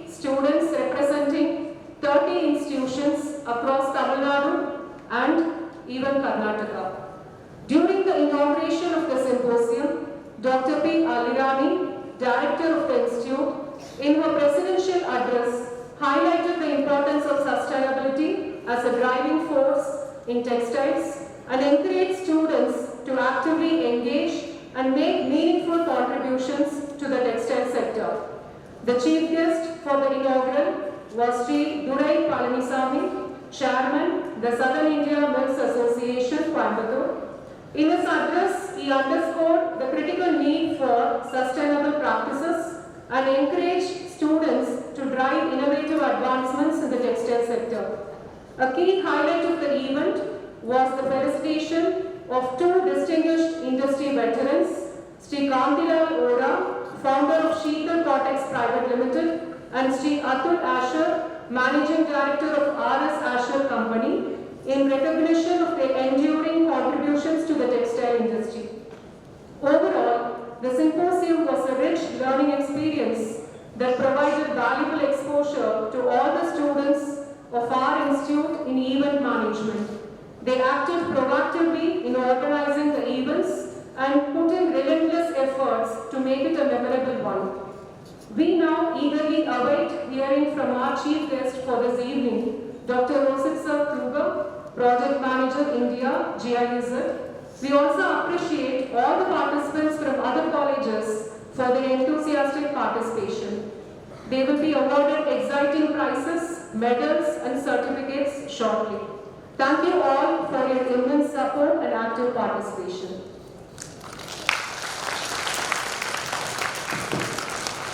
highlighted the importance of sustainability as a driving force in textiles and encouraged students to actively engage and make meaningful contributions to the textile sector. The chief guest for the inaugural was Sri Durai Palanisamy, Chairman, the Southern India Mills Association, Coimbatore. In his address, he underscored the critical need for sustainable practices and encouraged students to drive innovative advancements in the textile sector. A key highlight of the event was the felicitation of two distinguished industry veterans, Sri Kantilal Ora, founder of Sheetal Cortex Private Limited, and Sri Atul Asher, Managing Director of RS Asher Company, in recognition of their enduring contributions to the textile industry. Overall, the symposium was a rich learning experience that provided valuable exposure to all the students of our institute in event management. They acted proactively in organizing the events and put in relentless efforts to make it a memorable one. We now eagerly await hearing from our chief guest for this evening, Dr. Rositsa Kruger, Project Manager India, GIZ. We also appreciate all the participants from other colleges for their enthusiastic participation. They will be awarded exciting prizes, medals and certificates shortly. Thank you all for your immense support and active participation.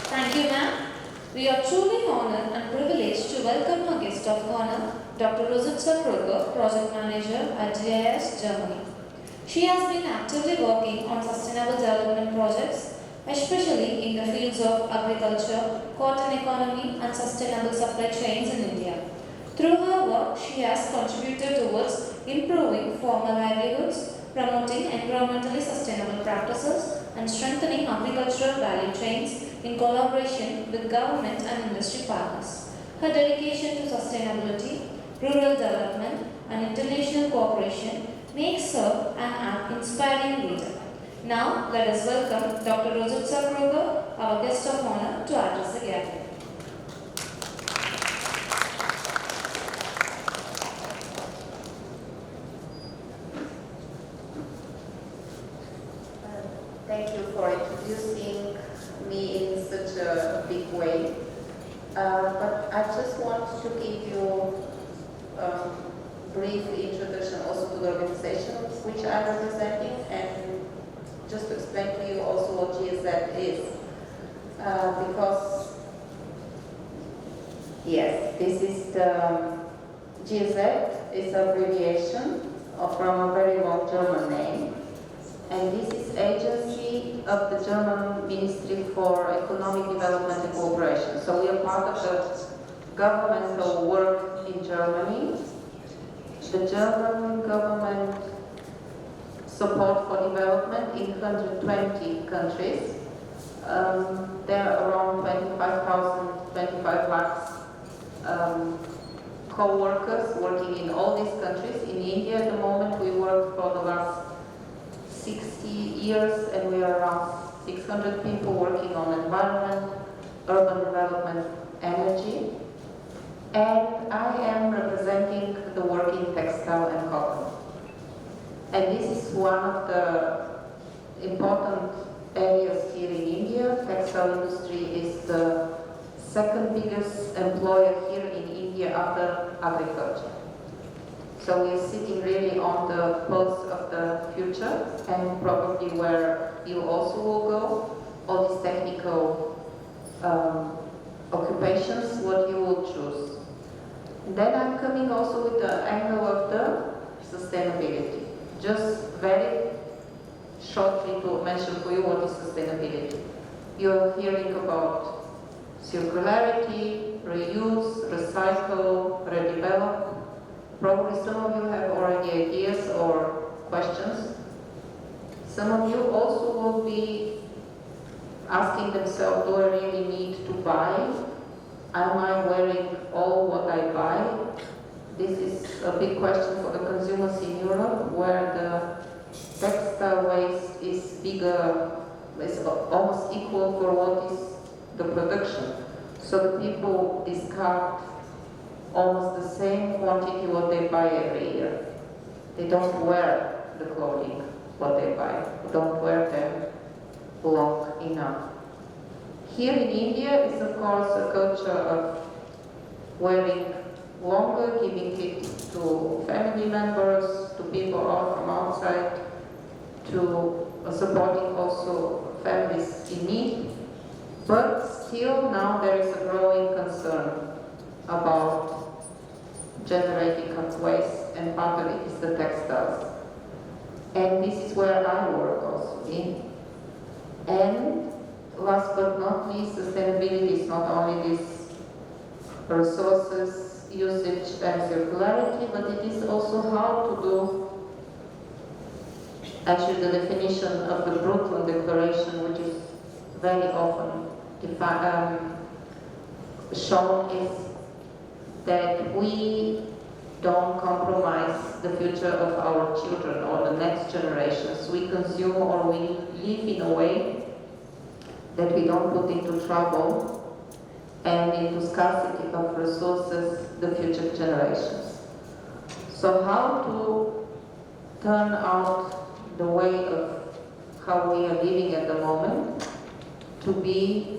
Thank you, ma'am. We are truly honored and privileged to welcome our guest of honor, Dr. Rositsa Kruger, Project Manager at GIS, Germany. She has been actively working on sustainable development projects, especially in the fields of agriculture, cotton economy and sustainable supply chains in India. Through her work, she has contributed towards improving formal livelihoods, promoting environmentally sustainable practices, and strengthening agricultural value chains in collaboration with government and industry partners. Her dedication to sustainability, rural development, and international cooperation makes her an inspiring leader. Now, let us welcome Dr. Rositsa Kruger, our guest of honor, to address the gathering. Thank you for introducing me in such a big way. But I just want to give you a brief introduction also to the organization which I'm representing and just to explain to you also what GSZ is. Because, yes, this is the GSZ is an abbreviation from a very long German name. And this is agency of the German Ministry for Economic Development and Cooperation. So we are part of the governmental work in Germany. The German government support for development in 120 countries. There are around 25 lakhs co-workers working in all these countries. In India at the moment we work for the last 60 years and we are around 600 people working on environment, urban development, energy. And I am representing the work in textile and cotton. And this is one of the important areas here in India. Textile industry is the second biggest employer here in India after agriculture. So we're sitting really on the pulse of the future and probably where you also will go, all these technical occupations, what you will choose. Then I'm coming also with the angle of the sustainability. Just very shortly to mention for you what is sustainability. You're hearing about circularity, reuse, recycle, redevelop. Probably some of you have already ideas or questions. Some of you also will be asking themselves, do I really need to buy? Am I wearing all what I buy? This is a big question for the consumers in Europe, where the textile waste is bigger, is almost equal for what is the production. So the people discard almost the same quantity what they buy every year. They don't wear the clothing what they buy. They don't wear them long enough. Here in India is of course a culture of wearing longer, giving it to family members, to people out from outside, to supporting also families in need. But still now there is a growing concern about generating of waste, and part of it is the textiles. And this is where I work also in. And last but not least, sustainability is not only this resources, usage and circularity, but it is also how to do actually the definition of the Brooklyn Declaration, which is very often shown, is that we don't compromise the future of our children or the next generations. We consume or we live in a way that we don't put into trouble and into scarcity of resources the future generations. So how to turn out the way of how we are living at the moment to be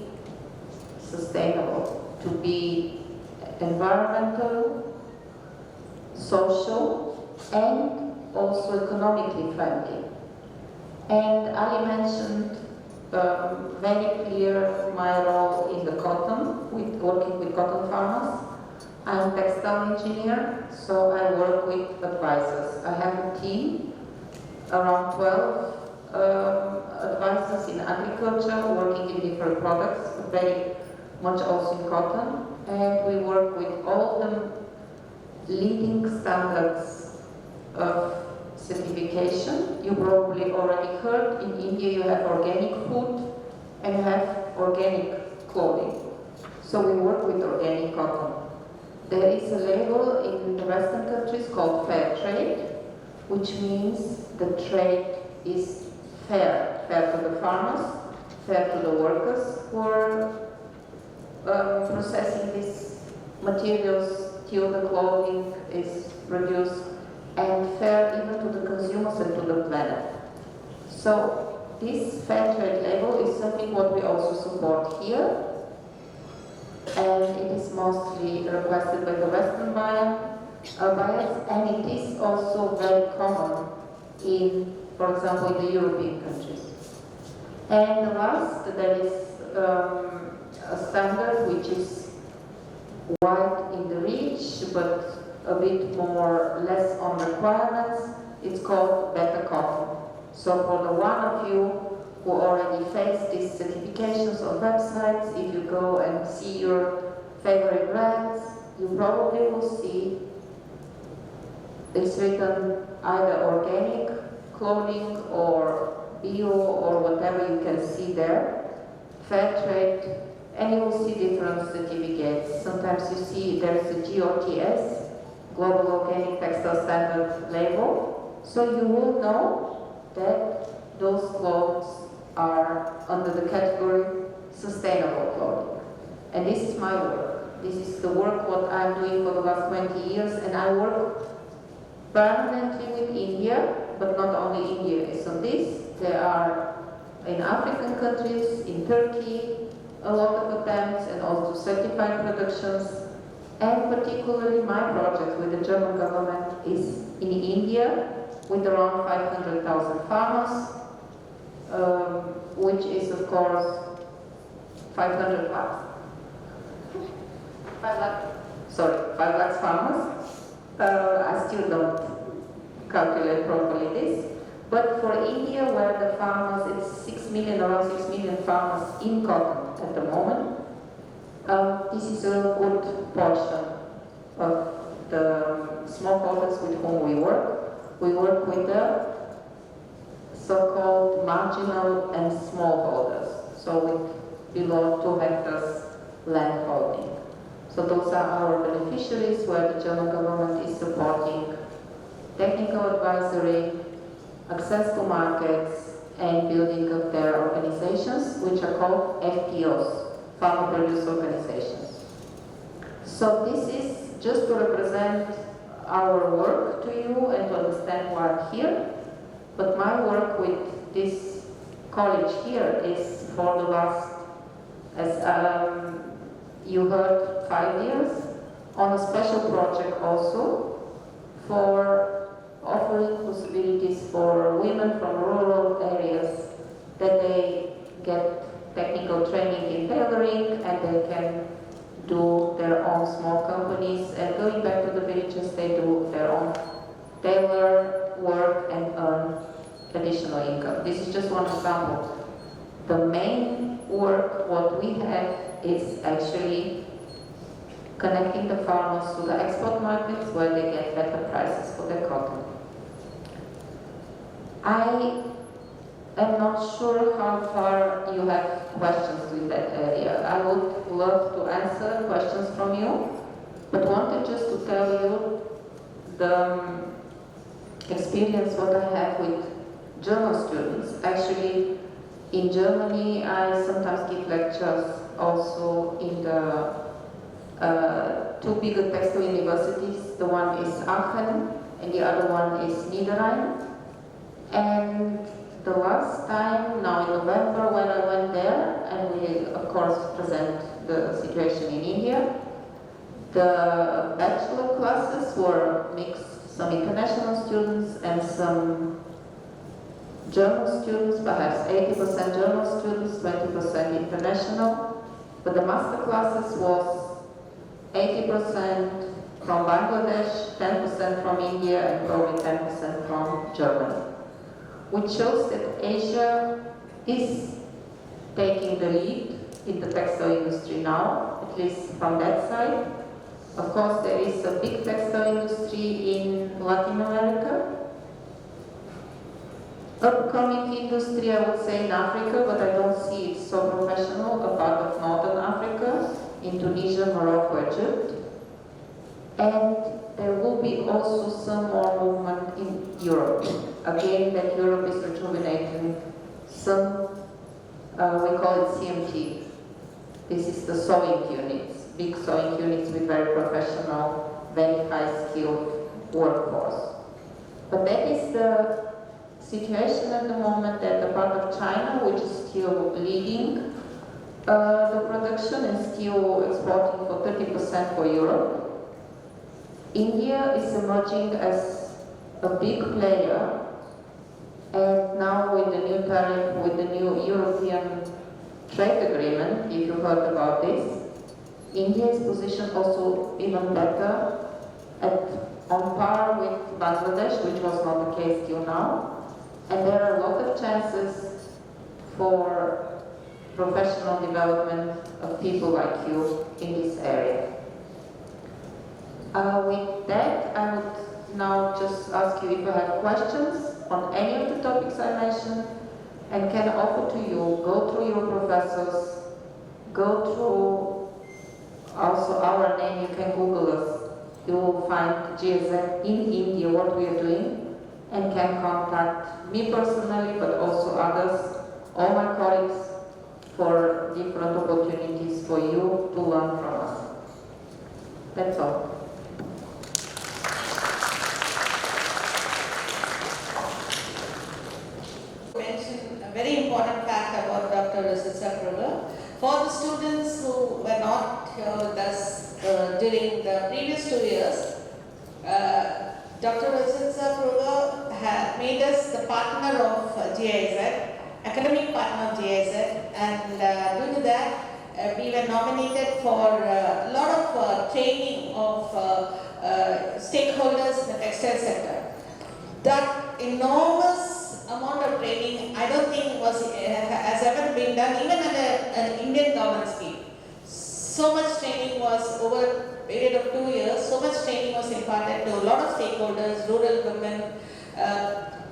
sustainable, to be environmental, social, and also economically friendly. And Ali mentioned very clear my role in the cotton, working with cotton farmers. I'm a textile engineer, so I work with advisors. I have a team, around 12 advisors in agriculture, working in different products, very much also in cotton. And we work with all the leading standards of certification. You probably already heard, in India you have organic food and you have organic clothing. So we work with organic cotton. There is a label in the Western countries called fair trade, which means the trade is fair. Fair to the farmers, fair to the workers who are processing these materials till the clothing is produced, and fair even to the consumers and to the planet. So this fair trade label is something what we also support here, and it is mostly requested by the Western buyers, and it is also very common in, for example, in the European countries. And the last, there is a standard which is wide in the reach, but a bit more less on requirements. It's called Better Cotton. So for the one of you who already face these certifications on websites, if you go and see your favorite brands, you probably will see it's written either organic clothing or bio or whatever you can see there, fair trade, and you will see different certificates. Sometimes you see there's a GOTS, Global Organic Textile Standard label, so you will know that those clothes are under the category sustainable clothing. And this is my work. This is the work what I'm doing for the last 20 years, and I work permanently with India, but not only India is on this. There are in African countries, in Turkey, a lot of attempts, and also certified productions. And particularly my project with the German government is in India, with around 500,000 farmers, which is of course 500 lakhs. 5 lakhs farmers. I still don't calculate properly this. But for India, where the farmers, it's 6 million, around 6 million farmers in cotton at the moment, this is a good portion of the smallholders with whom we work. We work with the so-called marginal and smallholders, so with below 2 hectares land holding. So those are our beneficiaries, where the German government is supporting technical advisory, access to markets, and building of their organizations, which are called FPOs, farmer produce organizations. So this is just to represent our work to you and to understand why I'm here. But my work with this college here is for the last, as you heard, 5 years, on a special project also for offering possibilities for women from rural areas that they get technical training in tailoring and they can do their own small companies, and going back to the villages they do their own tailor work and earn additional income. This is just one example. The main work, what we have, is actually connecting the farmers to the export markets where they get better prices for their cotton. I am not sure how far you have questions in that area. I would love to answer questions from you, but wanted just to tell you the experience what I have with German students. Actually, in Germany, I sometimes give lectures also in the two bigger textile universities. The one is Aachen and the other one is Niederrhein. And the last time, now in November, when I went there, and we of course present the situation in India, the bachelor classes were mixed, some international students and some German students, perhaps 80% German students, 20% international, but the master classes was 80% from Bangladesh, 10% from India, and probably 10% from Germany, which shows that Asia is taking the lead in the textile industry now, at least from that side. Of course, there is a big textile industry in Latin America. Upcoming industry, I would say, in Africa, but I don't see it so professional, a part of Northern Africa, in Tunisia, Morocco, Egypt. And there will be also some more movement in Europe. Again, that Europe is rejuvenating some, we call it CMT. This is the sewing units, big sewing units with very professional, very high-skilled workforce. But that is the situation at the moment, that the part of China, which is still leading the production and still exporting for 30% for Europe. India is emerging as a big player, and now with the new tariff, with the new European trade agreement, if you heard about this, India is positioned also even better on par with Bangladesh, which was not the case till now. And there are a lot of chances for professional development of people like you in this area. With that, I would now just ask you if you have questions on any of the topics I mentioned, and can offer to you, go through your professors, go through also our name, you can Google us. You will find GSM in India, what we are doing, and can contact me personally, but also others, all my colleagues, for different opportunities for you to learn from us. That's all. Mention a very important fact about Dr. Rasitsa Kruger. For the students who were not here with us during the previous 2 years, Dr. Rasitsa Kruger had made us the partner of GIZ, academic partner of GIZ, and due to that, we were nominated for a lot of training of stakeholders in the textile sector. That enormous amount of training, I don't think has ever been done, even at an Indian government scheme. So much training was over a period of 2 years, so much training was imparted to a lot of stakeholders, rural women,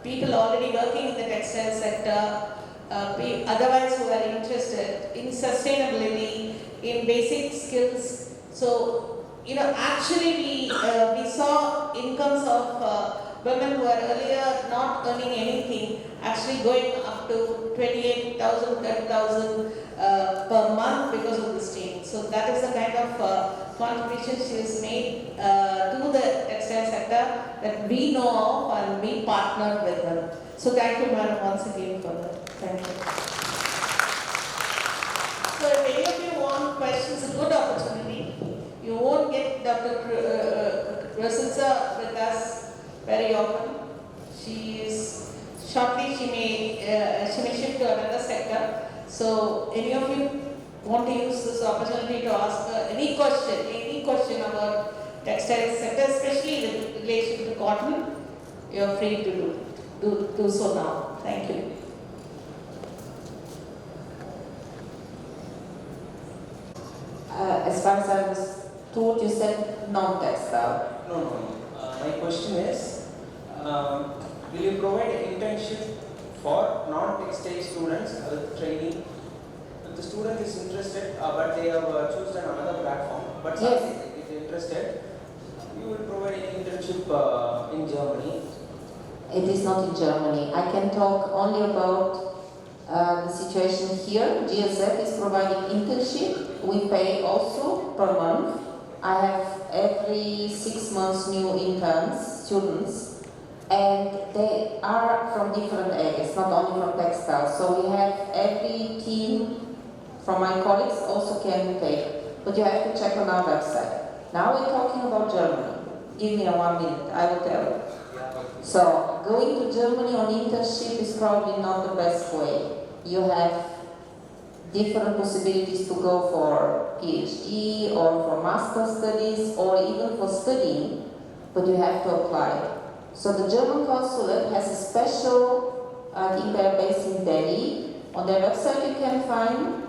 people already working in the textile sector, otherwise who are interested in sustainability, in basic skills. So, actually we saw incomes of women who were earlier not earning anything actually going up to 28,000, 30,000 per month because of this training. So that is the kind of contribution she has made to the textile sector that we know of and we partnered with her. So thank you, madam, once again for that. Thank you. So if any of you want questions, a good opportunity. You won't get Dr. Rasulsa with us very often. Shortly she may shift to another sector. So any of you want to use this opportunity to ask her any question about textile sector, especially in relation to cotton, you are free to do so now. Thank you. As far as I was told, you said non-textile. No. My question is, will you provide an internship for non-textile students with training? If the student is interested, but they have chosen another platform, but Yes. if interested, you will provide an internship in Germany. It is not in Germany. I can talk only about the situation here. GSF is providing internship. We pay also per month. I have every 6 months new interns, students, and they are from different areas, not only from textile. So we have every team from my colleagues also can take, but you have to check on our website. Now we're talking about Germany. Give me 1 minute, I will tell you. So going to Germany on internship is probably not the best way. You have different possibilities to go for PhD or for master studies or even for studying, but you have to apply. So the German consulate has a special, I think they're based in Delhi. On their website you can find,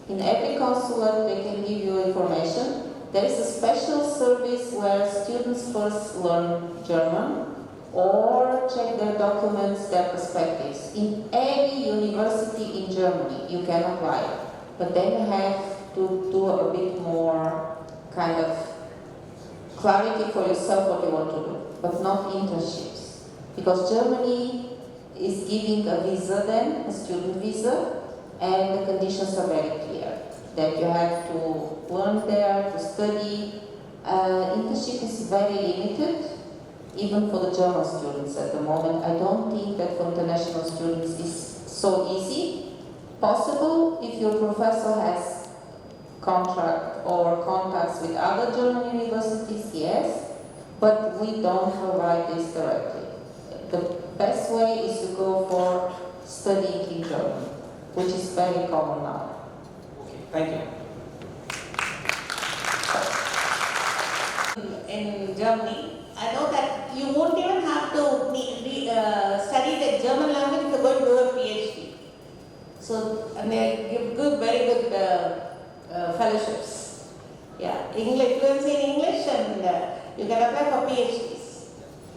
in every consulate they can give you information. There is a special service where students first learn German or check their documents, their perspectives. In any university in Germany, you can apply. But then you have to do a bit more kind of clarity for yourself what you want to do, but not internships. Because Germany is giving a visa then, a student visa, and the conditions are very clear. That you have to learn there, to study. Internship is very limited. Even for the German students at the moment. I don't think that for international students is so easy. Possible if your professor has contract or contacts with other German universities, yes, but we don't provide this directly. The best way is to go for studying in German, which is very common now. Okay, thank you. In Germany, I know that you won't even have to study the German language if you're going to do a PhD. So, and they give very good fellowships. Yeah, English, fluency in English, and you can apply for PhDs.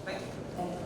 Thank you. Thank you.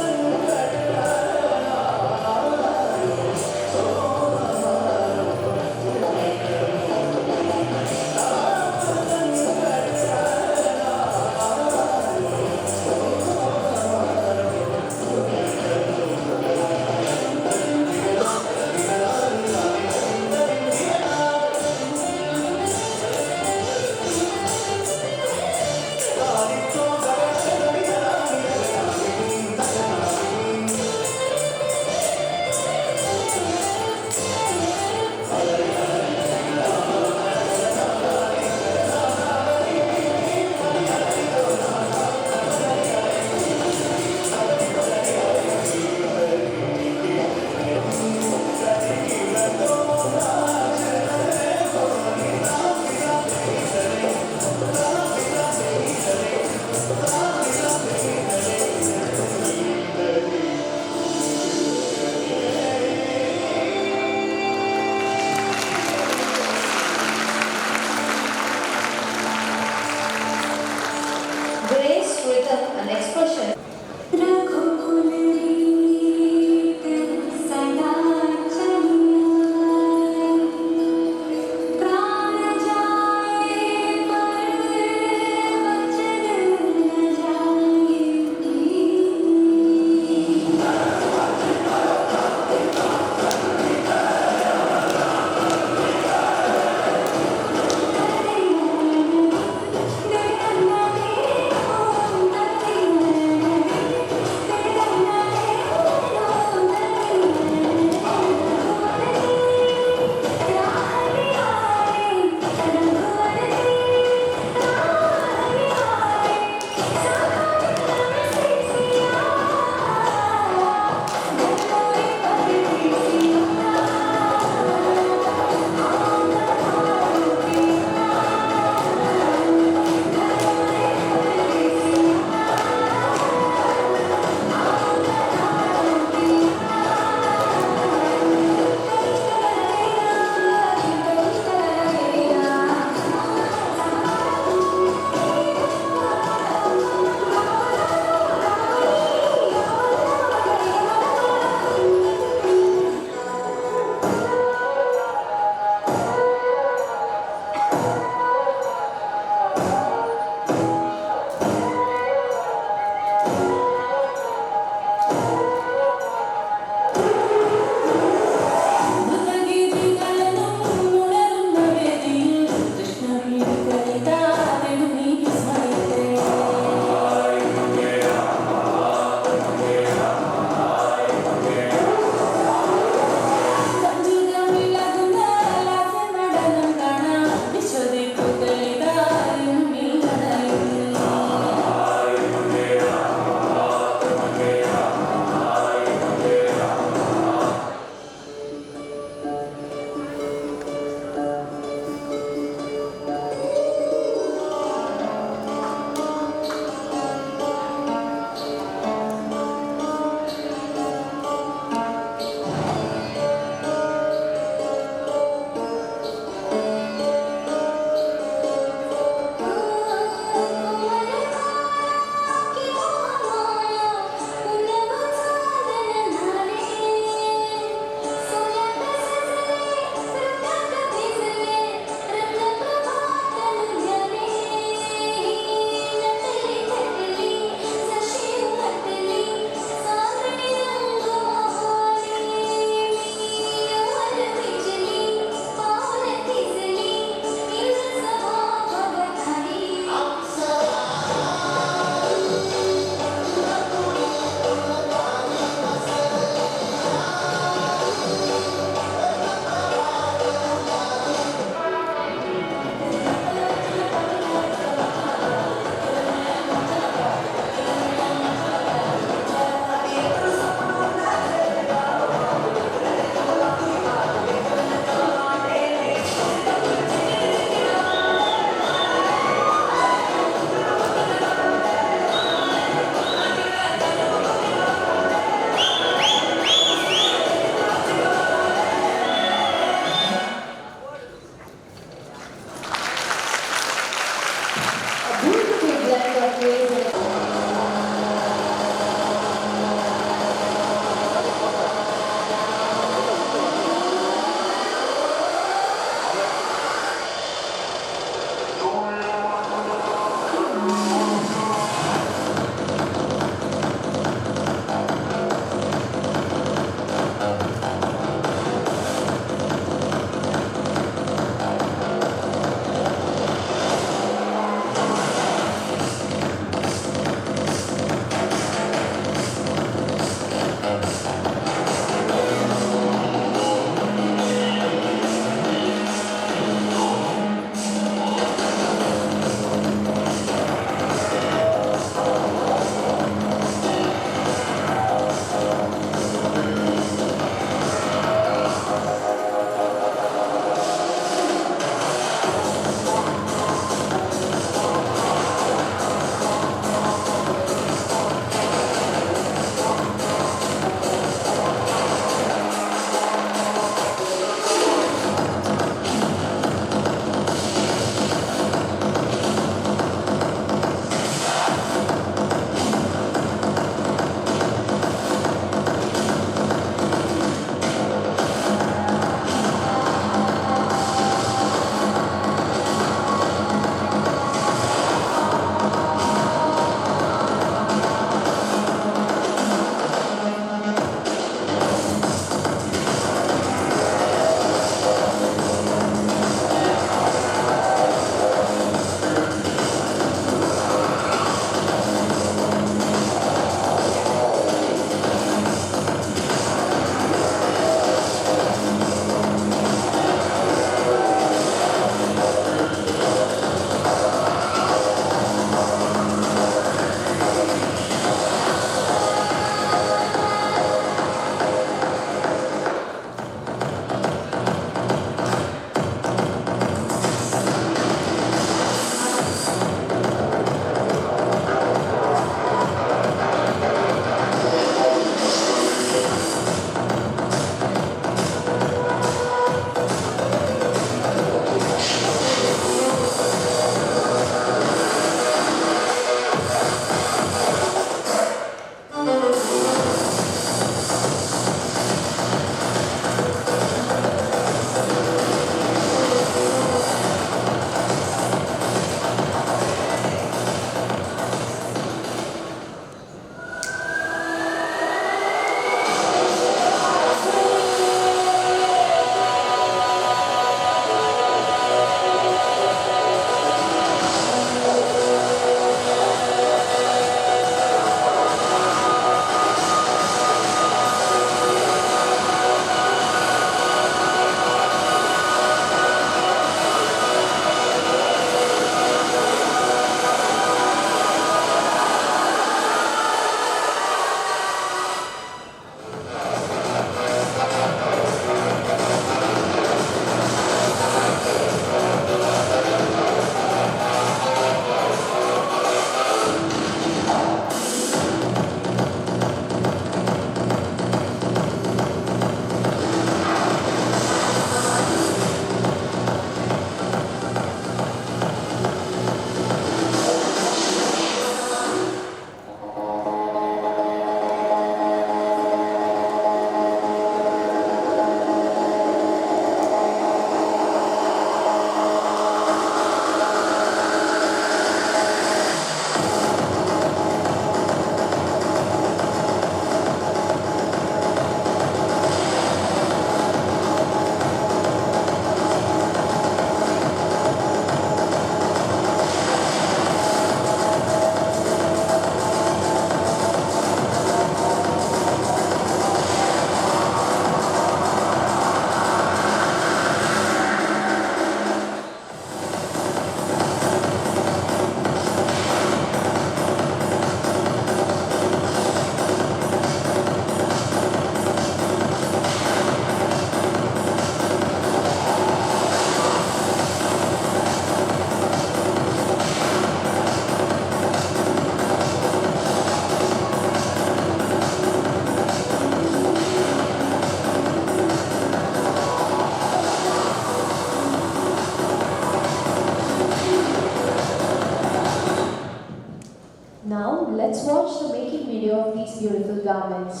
beautiful garments.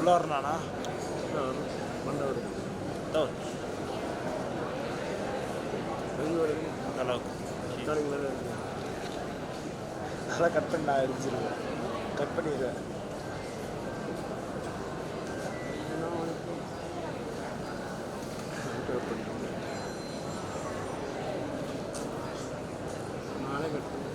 Floor nana. Down. Hello. அதான் cut பண்ண ஆயிடுச்சிருக்கேன் cut பண்ணிடுறேன் நாளே cut பண்ணி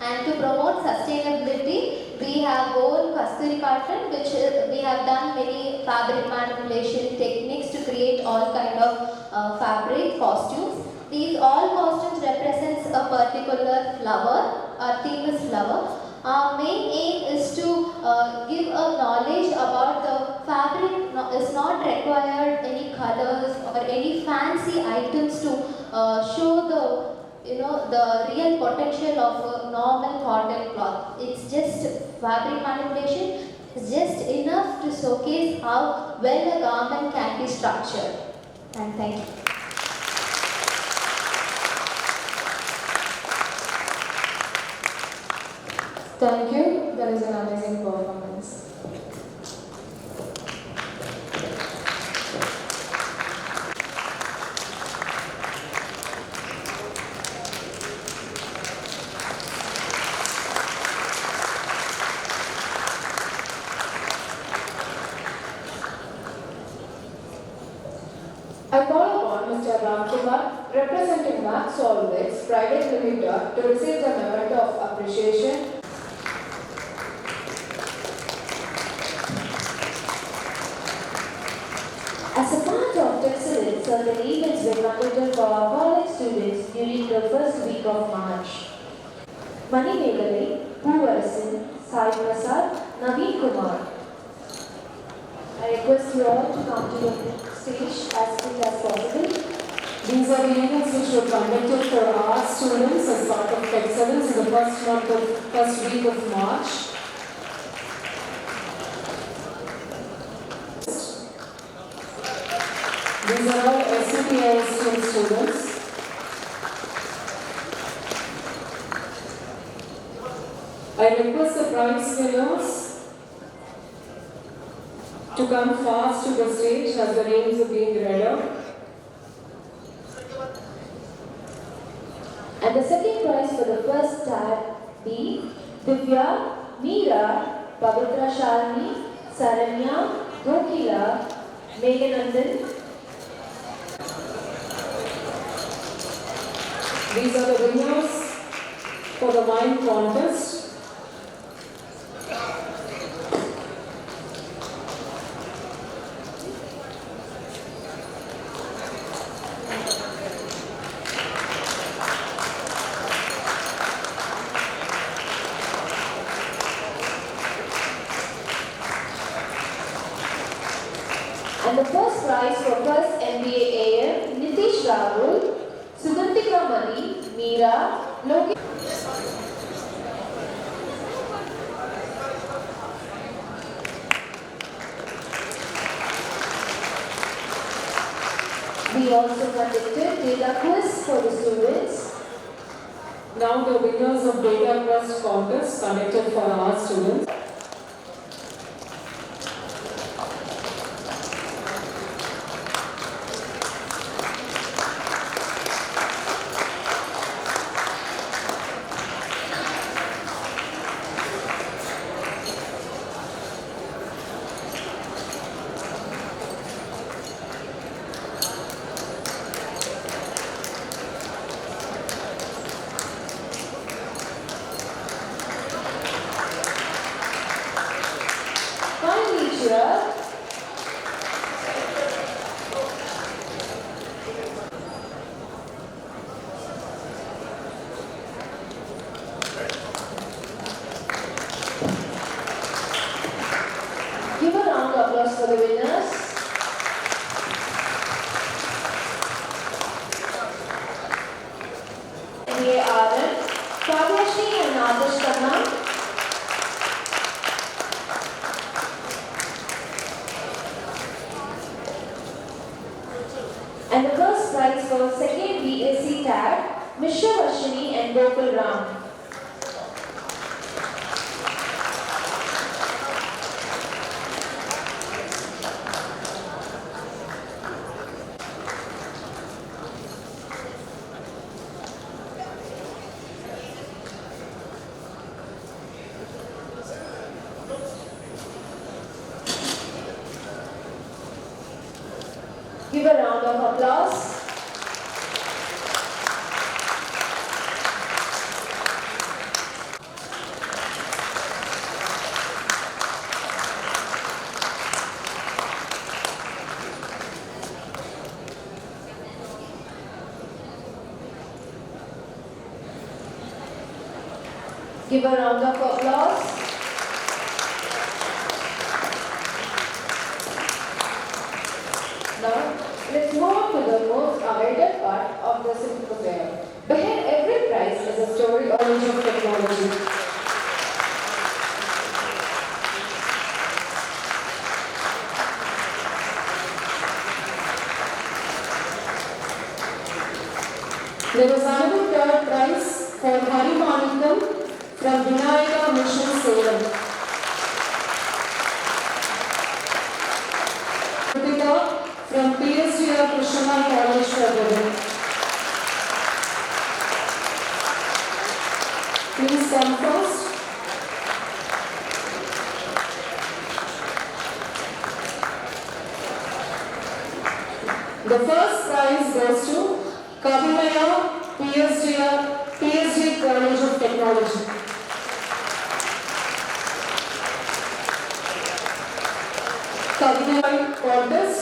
And to promote sustainability, we have worn Kasturi cotton, which we have done many fabric manipulation techniques to create all kind of fabric costumes. These all costumes represents a particular flower. Our theme is flower. Our main aim is to give a knowledge about the fabric. Is not required any colors or any fancy items to show the the real potential of a normal cotton cloth. It's just fabric manipulation. It's just enough to showcase how well a garment can be structured. And thank you. Thank you. That is an amazing performance. I call upon Mr. Ramkumar, representing Max Solvex Private Limited, to receive the memento of appreciation. As a part of Texcellence, certain events were conducted for our college students during the first week of March. Mani Megalai, Puvarasan, Sai Prasad, Naveen Kumar. I request you all to come to the stage as quick as possible. These are the events which were conducted for our students as part of Texcellence in the first week of March. These are all SVPISTM students. I request the prize winners to come fast to the stage as the names are being read out. And the second prize for the first tag be Divya, Meera, Pavitra Shalini, Saranya, Gokila, Meghanandan. These are the winners for the Mime contest. And the first prize for first MBA AM, Nitish Rahul, Sugantika Mani, Meera, Loki. We also conducted data quiz for the students. Now the winners of data quest contest conducted for our students. Finally, cheer. Give a round of applause for the winners. MBA Anand, Kavyashri and Adarsh Khanna. And the first prize for second BSc tag, Mishra Vashini and Gokul Ram. Give a round of applause. Give a round of applause. Now, let's move on to the most awaited part of the symposium. Behind every prize is a story of technology. There was another third prize for Hari Manikam from Vinayaka Mission Salem. Kritika from PSGR Krishna College February. Please come first. The first prize goes to Kavinaya, PSG College of Technology. Kavinaya contest.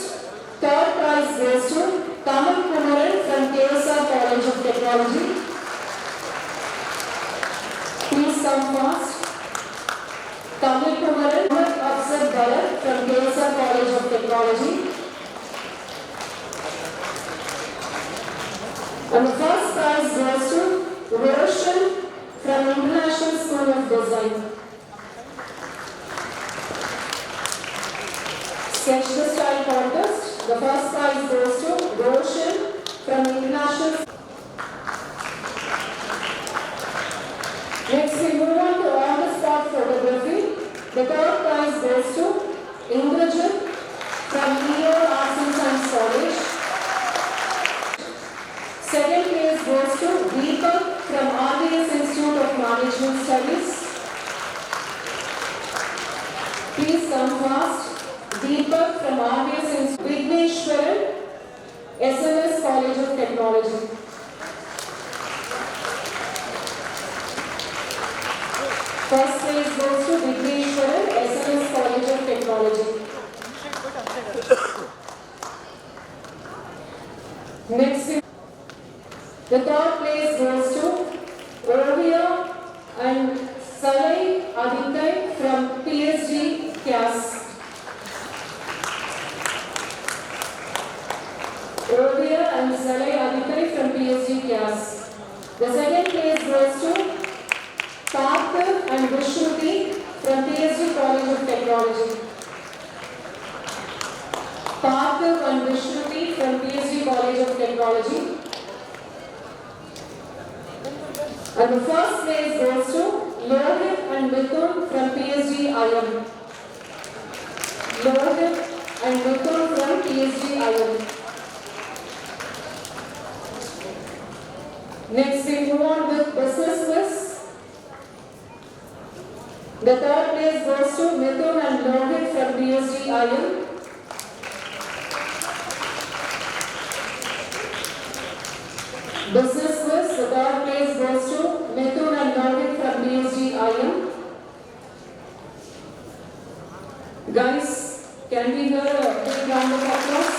Third prize goes to Kamal Kumaran from KSR College of Technology. Please come fast. Kamal Kumaran, Afsar Bharat from KSR College of Technology. And the first prize goes to Roshan from International School of Design. Sketch the Style contest. The first prize goes to Roshan from International. Next we move on to all the The third prize goes to Indrajit from Leo Arts and Science College. Second place goes to Deepak from RDS Institute of Management Studies. Please come fast. Deepak from RDS Institute. Vigneshwaran, SMS College of Technology. First place goes to Vigneshwaran, SMS College of Technology. Next, the third place goes to Ovia and Salai Aditya from PSG CAS. Ovia and Salai Aditya from PSG CAS. The second place goes to Partha and Vishnuti from PSG College of Technology. Partha and Vishnuti from PSG College of Technology. And the first place goes to Lohit and Mithun from PSG IM. Lohit and Mithun from PSG IM. Next we move on with business quiz. The third place goes to Mithun and Lohit from PSG IM. Business quiz, the third place goes to Mithun and Lohit from PSG IM. Guys, can we hear a big round of applause?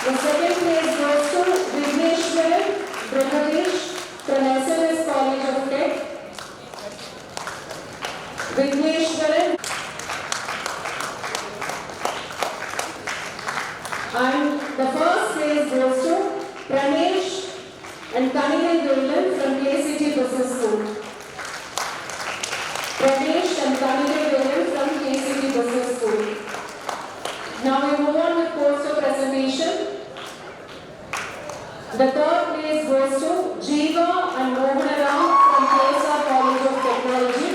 The second place goes to Vigneshwaran Brahmadesh from SMS College of Tech. Vigneshwaran. And the first place goes to Pranesh and Kanile Villan from KCT Business School. Pranesh and Kanile Villan from KCT Business School. Now we move on with poster presentation. The third place goes to Jiva and Mohanaram from KSR College of Technology.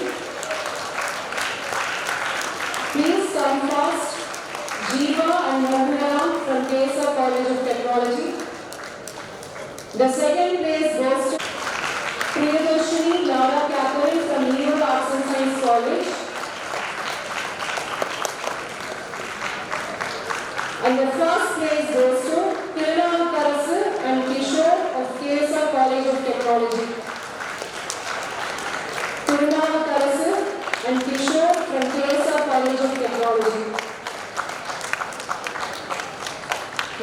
Please come fast. Jiva and Mohanaram from KSR College of Technology. The second place goes to Priyadarshini Laura Catherine from Leo Arts and Science College. And the first place goes to Kirana Karasu and Kishore of KSR College of Technology. Kirana Karasu and Kishore from KSR College of Technology.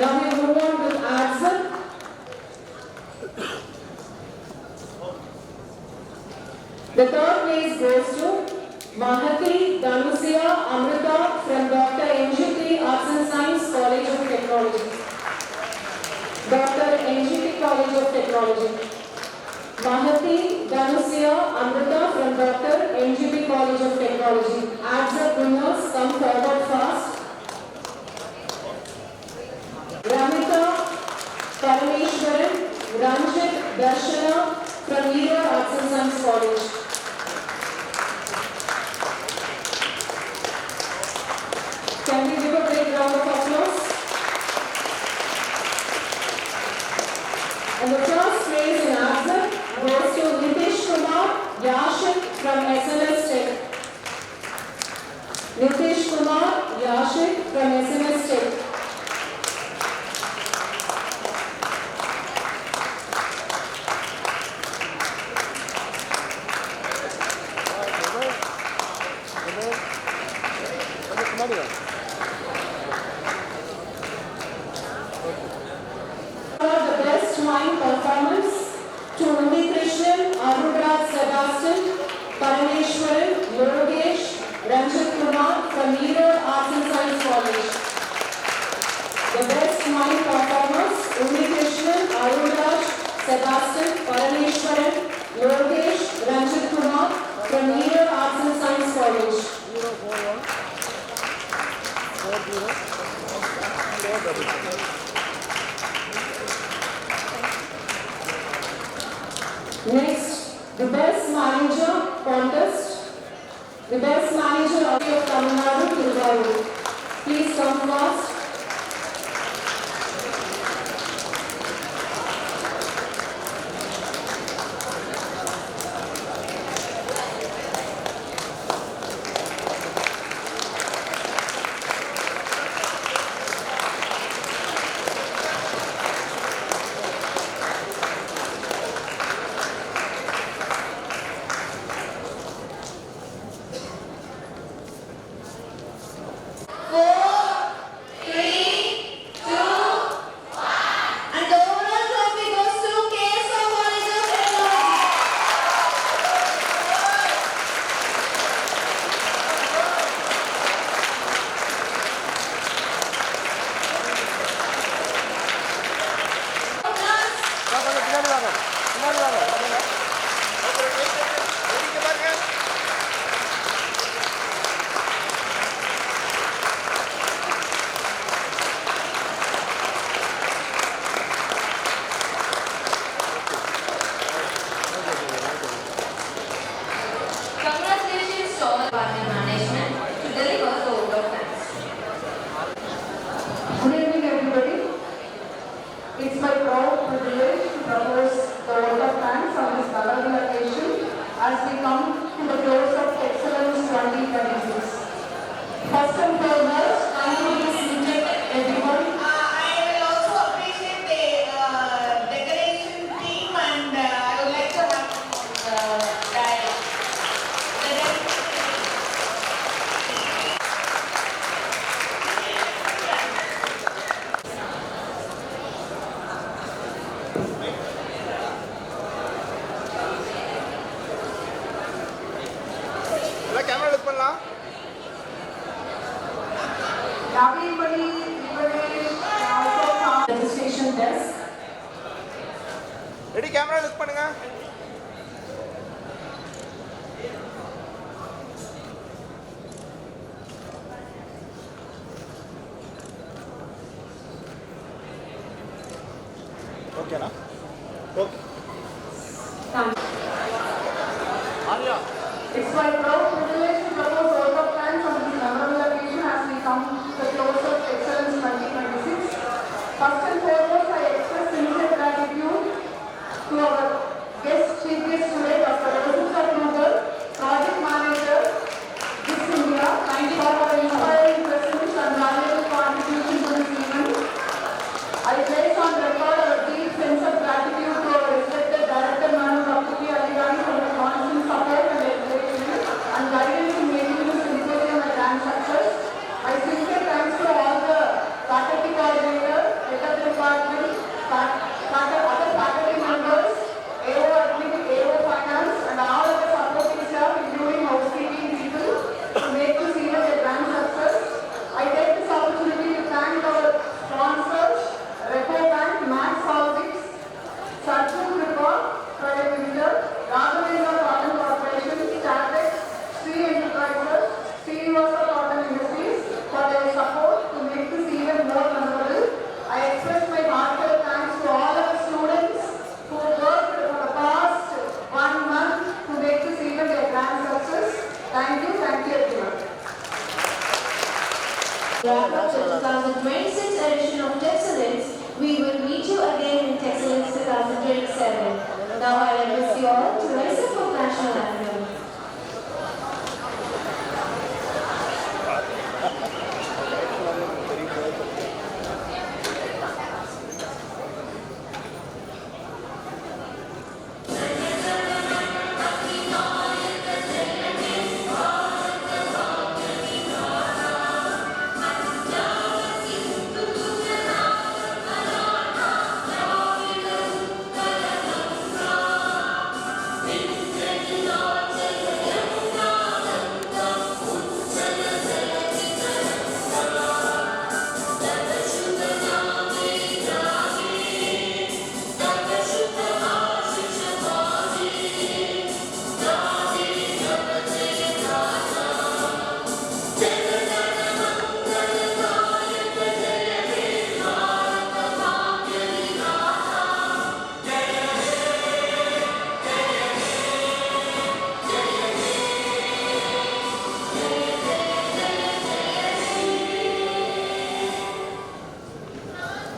Now we move on with ADSA. The third place goes to Mahati Dhanusia Amrita from Dr. NGT Arts and Science College of Technology. Dr. NGT College of Technology. Mahati Dhanusia Amrita from Dr. NGT College of Technology. ADSA winners, come forward fast. Ramita Parameshwaran, Ranjit Darshana from Leo Arts and Science College. Can we give a big round of applause? And the first place in ADSA goes to Nitish Kumar Yashik from SMS Tech. Nitish Kumar Yashik from SMS Tech. The best mime performance to Umi Krishnan, Arunraj Sebastian, Parameshwaran, Yogesh, Ranjit Kumar from Leo Arts and Science College. The best mime performers Umi Krishnan, Arunraj Sebastian, Parameshwaran, Yogesh, Ranjit Kumar from Leo Arts and Science College. Next, the best manager contest The best manager of Tamil Nadu, Gurgaon. Please come first. Congratulations to all partner management to deliver the vote of thanks. Good evening, everybody. It's my proud privilege to propose the vote of thanks on this memorable occasion as we come to the close of Texcellence 2026. First and foremost, thank you to everyone. I will also appreciate the decoration team and I would like to have camera look பண்ணலாம். Everybody also come. Registration desk. Ready camera look பண்ணுங்க. ஓகேனா? Okay. Arya. It's my proud privilege to propose vote of thanks on this memorable occasion as we come to the close of Texcellence 2026. First and foremost, I express sincere gratitude to our chief guest today, Dr. Rosita Kruger, Project Manager, Miss India. Thank you for our inspiring presence and valuable contribution to this event. I place on record our deep sense of gratitude to our respected Director Manu Dr. P. Aligan for the constant support and encouragement and guidance in making this symposium a grand success. My sincere thanks to all the faculty coordinators, head of the department, other faculty members, AO Admin, AO Finance, and all other supporting staff, including housekeeping people, to make this event a grand success. I take this opportunity to thank our sponsors, Repo Bank, Max Politics, Sarju Kripa, Private Limited, Raghavendra Cotton Corporation, Startex, Sri Enterprises, Srinivasa Cotton Industries for their support to make this event more memorable. I express my heartfelt thanks to all our students who worked for the past 1 month to make this event a grand success. Thank you everyone. Wrap up the 2026 edition of Texcellence. We will meet you again in Texcellence 2027. Now I request you all